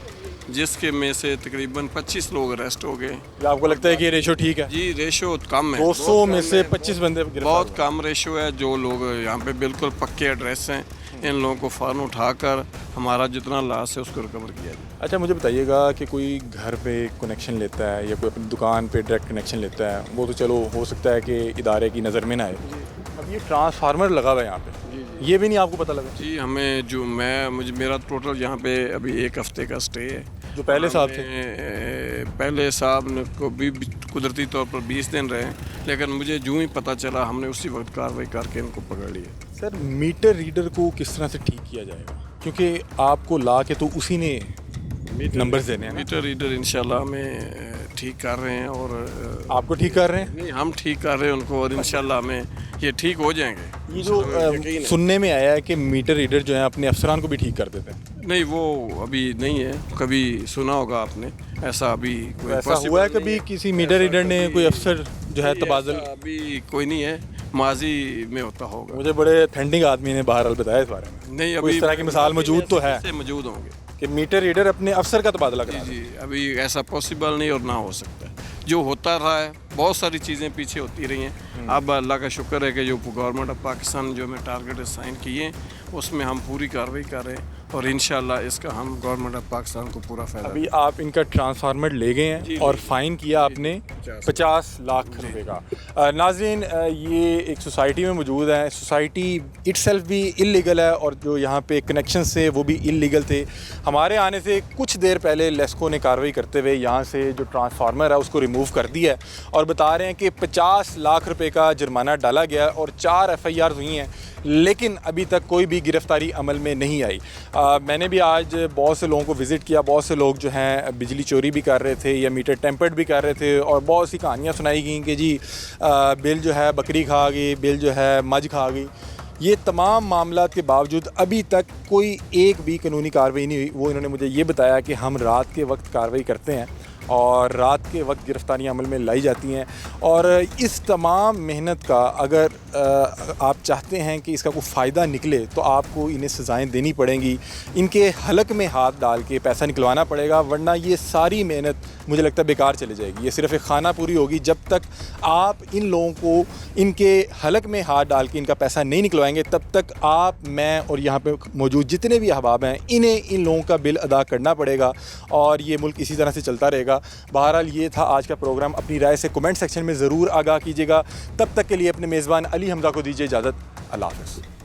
जिसके में से तकरीबन 25 लोग अरेस्ट हो गए। आपको लगता है कि ये रेशो ठीक है? जी, रेशो कम है। 200 में से 25 बंदे बहुत कम रेशो है। जो लोग यहाँ पे बिल्कुल पक्के एड्रेस हैं, इन लोगों को फ़ौरन उठाकर हमारा जितना लॉस है उसको रिकवर किया जाए। अच्छा, मुझे बताइएगा कि कोई घर पे कनेक्शन लेता है या कोई अपनी दुकान पे डायरेक्ट कनेक्शन लेता है, वो तो चलो हो सकता है कि इदारे की नज़र में ना आए। अब ये ट्रांसफार्मर लगा हुआ है यहाँ पे, ये भी नहीं आपको पता लगा? जी, हमें जो मेरा टोटल यहाँ पे अभी 1 हफ्ते का स्टे है। जो पहले साहब थे? पहले साहब को भी कुदरती तौर पर 20 दिन रहे, लेकिन मुझे जो ही पता चला हमने उसी वक्त कार्रवाई करके इनको पकड़ लिया। सर, मीटर रीडर को किस तरह से ठीक किया जाएगा? क्योंकि आपको ला के तो उसी ने नंबर देने हैं। मीटर रीडर इंशाल्लाह हमें ठीक कर रहे हैं। और आपको ठीक कर रहे हैं? नहीं, हम ठीक कर रहे हैं उनको, और इंशाल्लाह हमें ये ठीक हो जाएंगे। ये जो सुनने में आया है कि मीटर रीडर जो है अपने अफसरान को भी ठीक कर देते हैं। नहीं, वो अभी नहीं है। कभी सुना होगा आपने, ऐसा अभी कोई ऐसा हुआ है कभी किसी मीटर रीडर ने कोई अफसर जो है तबादल? अभी कोई नहीं है, माजी में होता होगा। मुझे बड़े थिंकिंग आदमी ने बहरहाल बताया इस बारे में। नहीं, अभी इस तरह की मिसाल मौजूद तो है, मौजूद होंगे कि मीटर रीडर अपने अफसर का तबादला करा। जी, अभी ऐसा पॉसिबल नहीं और ना हो सकता है। जो होता रहा है, बहुत सारी चीज़ें पीछे होती रही हैं। अब अल्लाह का शुक्र है कि जो गवर्नमेंट ऑफ पाकिस्तान जो हमें टारगेट असाइन किए, उसमें हम पूरी कार्रवाई कर रहे हैं, और इंशाल्लाह इसका हम गवर्नमेंट ऑफ पाकिस्तान को पूरा फ़ायदा। अभी आप इनका ट्रांसफार्मर ले गए हैं और फ़ाइन किया आपने 50 लाख रुपए का। नाज़रीन, ये एक सोसाइटी में मौजूद है। सोसाइटी इटसेल्फ भी इल्लीगल है, और जो यहाँ पे कनेक्शन थे वो भी इल्लीगल थे। हमारे आने से कुछ देर पहले लेस्को ने कार्रवाई करते हुए यहाँ से जो ट्रांसफार्मर है उसको रिमूव कर दिया है, और बता रहे हैं कि 50 लाख रुपए का जुर्माना डाला गया और 4 FIR हुई हैं, लेकिन अभी तक कोई भी गिरफ्तारी अमल में नहीं आई। मैंने भी आज बहुत से लोगों को विज़िट किया। बहुत से लोग जो हैं बिजली चोरी भी कर रहे थे या मीटर टेम्पर्ड भी कर रहे थे, और बहुत सी कहानियाँ सुनाई गई कि जी बिल जो है बकरी खा गई, बिल जो है मज खा गई। ये तमाम मामला के बावजूद अभी तक कोई एक भी कानूनी कार्रवाई नहीं हुई। वो इन्होंने मुझे ये बताया कि हम रात के वक्त कार्रवाई करते हैं और रात के वक्त गिरफ्तारियां अमल में लाई जाती हैं। और इस तमाम मेहनत का अगर आप चाहते हैं कि इसका कोई फ़ायदा निकले तो आपको इन्हें सज़ाएं देनी पड़ेंगी, इनके हलक में हाथ डाल के पैसा निकलवाना पड़ेगा, वरना ये सारी मेहनत मुझे लगता है बेकार चली जाएगी। ये सिर्फ़ एक खाना पूरी होगी जब तक आप इन लोगों को इनके हलक में हाथ डाल के इनका पैसा नहीं निकलवाएंगे, तब तक आप, मैं और यहाँ पे मौजूद जितने भी अहबाब हैं इन्हें इन लोगों का बिल अदा करना पड़ेगा और ये मुल्क इसी तरह से चलता रहेगा। बहरहाल ये था आज का प्रोग्राम। अपनी राय से कमेंट सेक्शन में ज़रूर आगाह कीजिएगा। तब तक के लिए अपने मेज़बान अली हमज़ा को दीजिए इजाज़त। अल्लाह हाफ़िज़।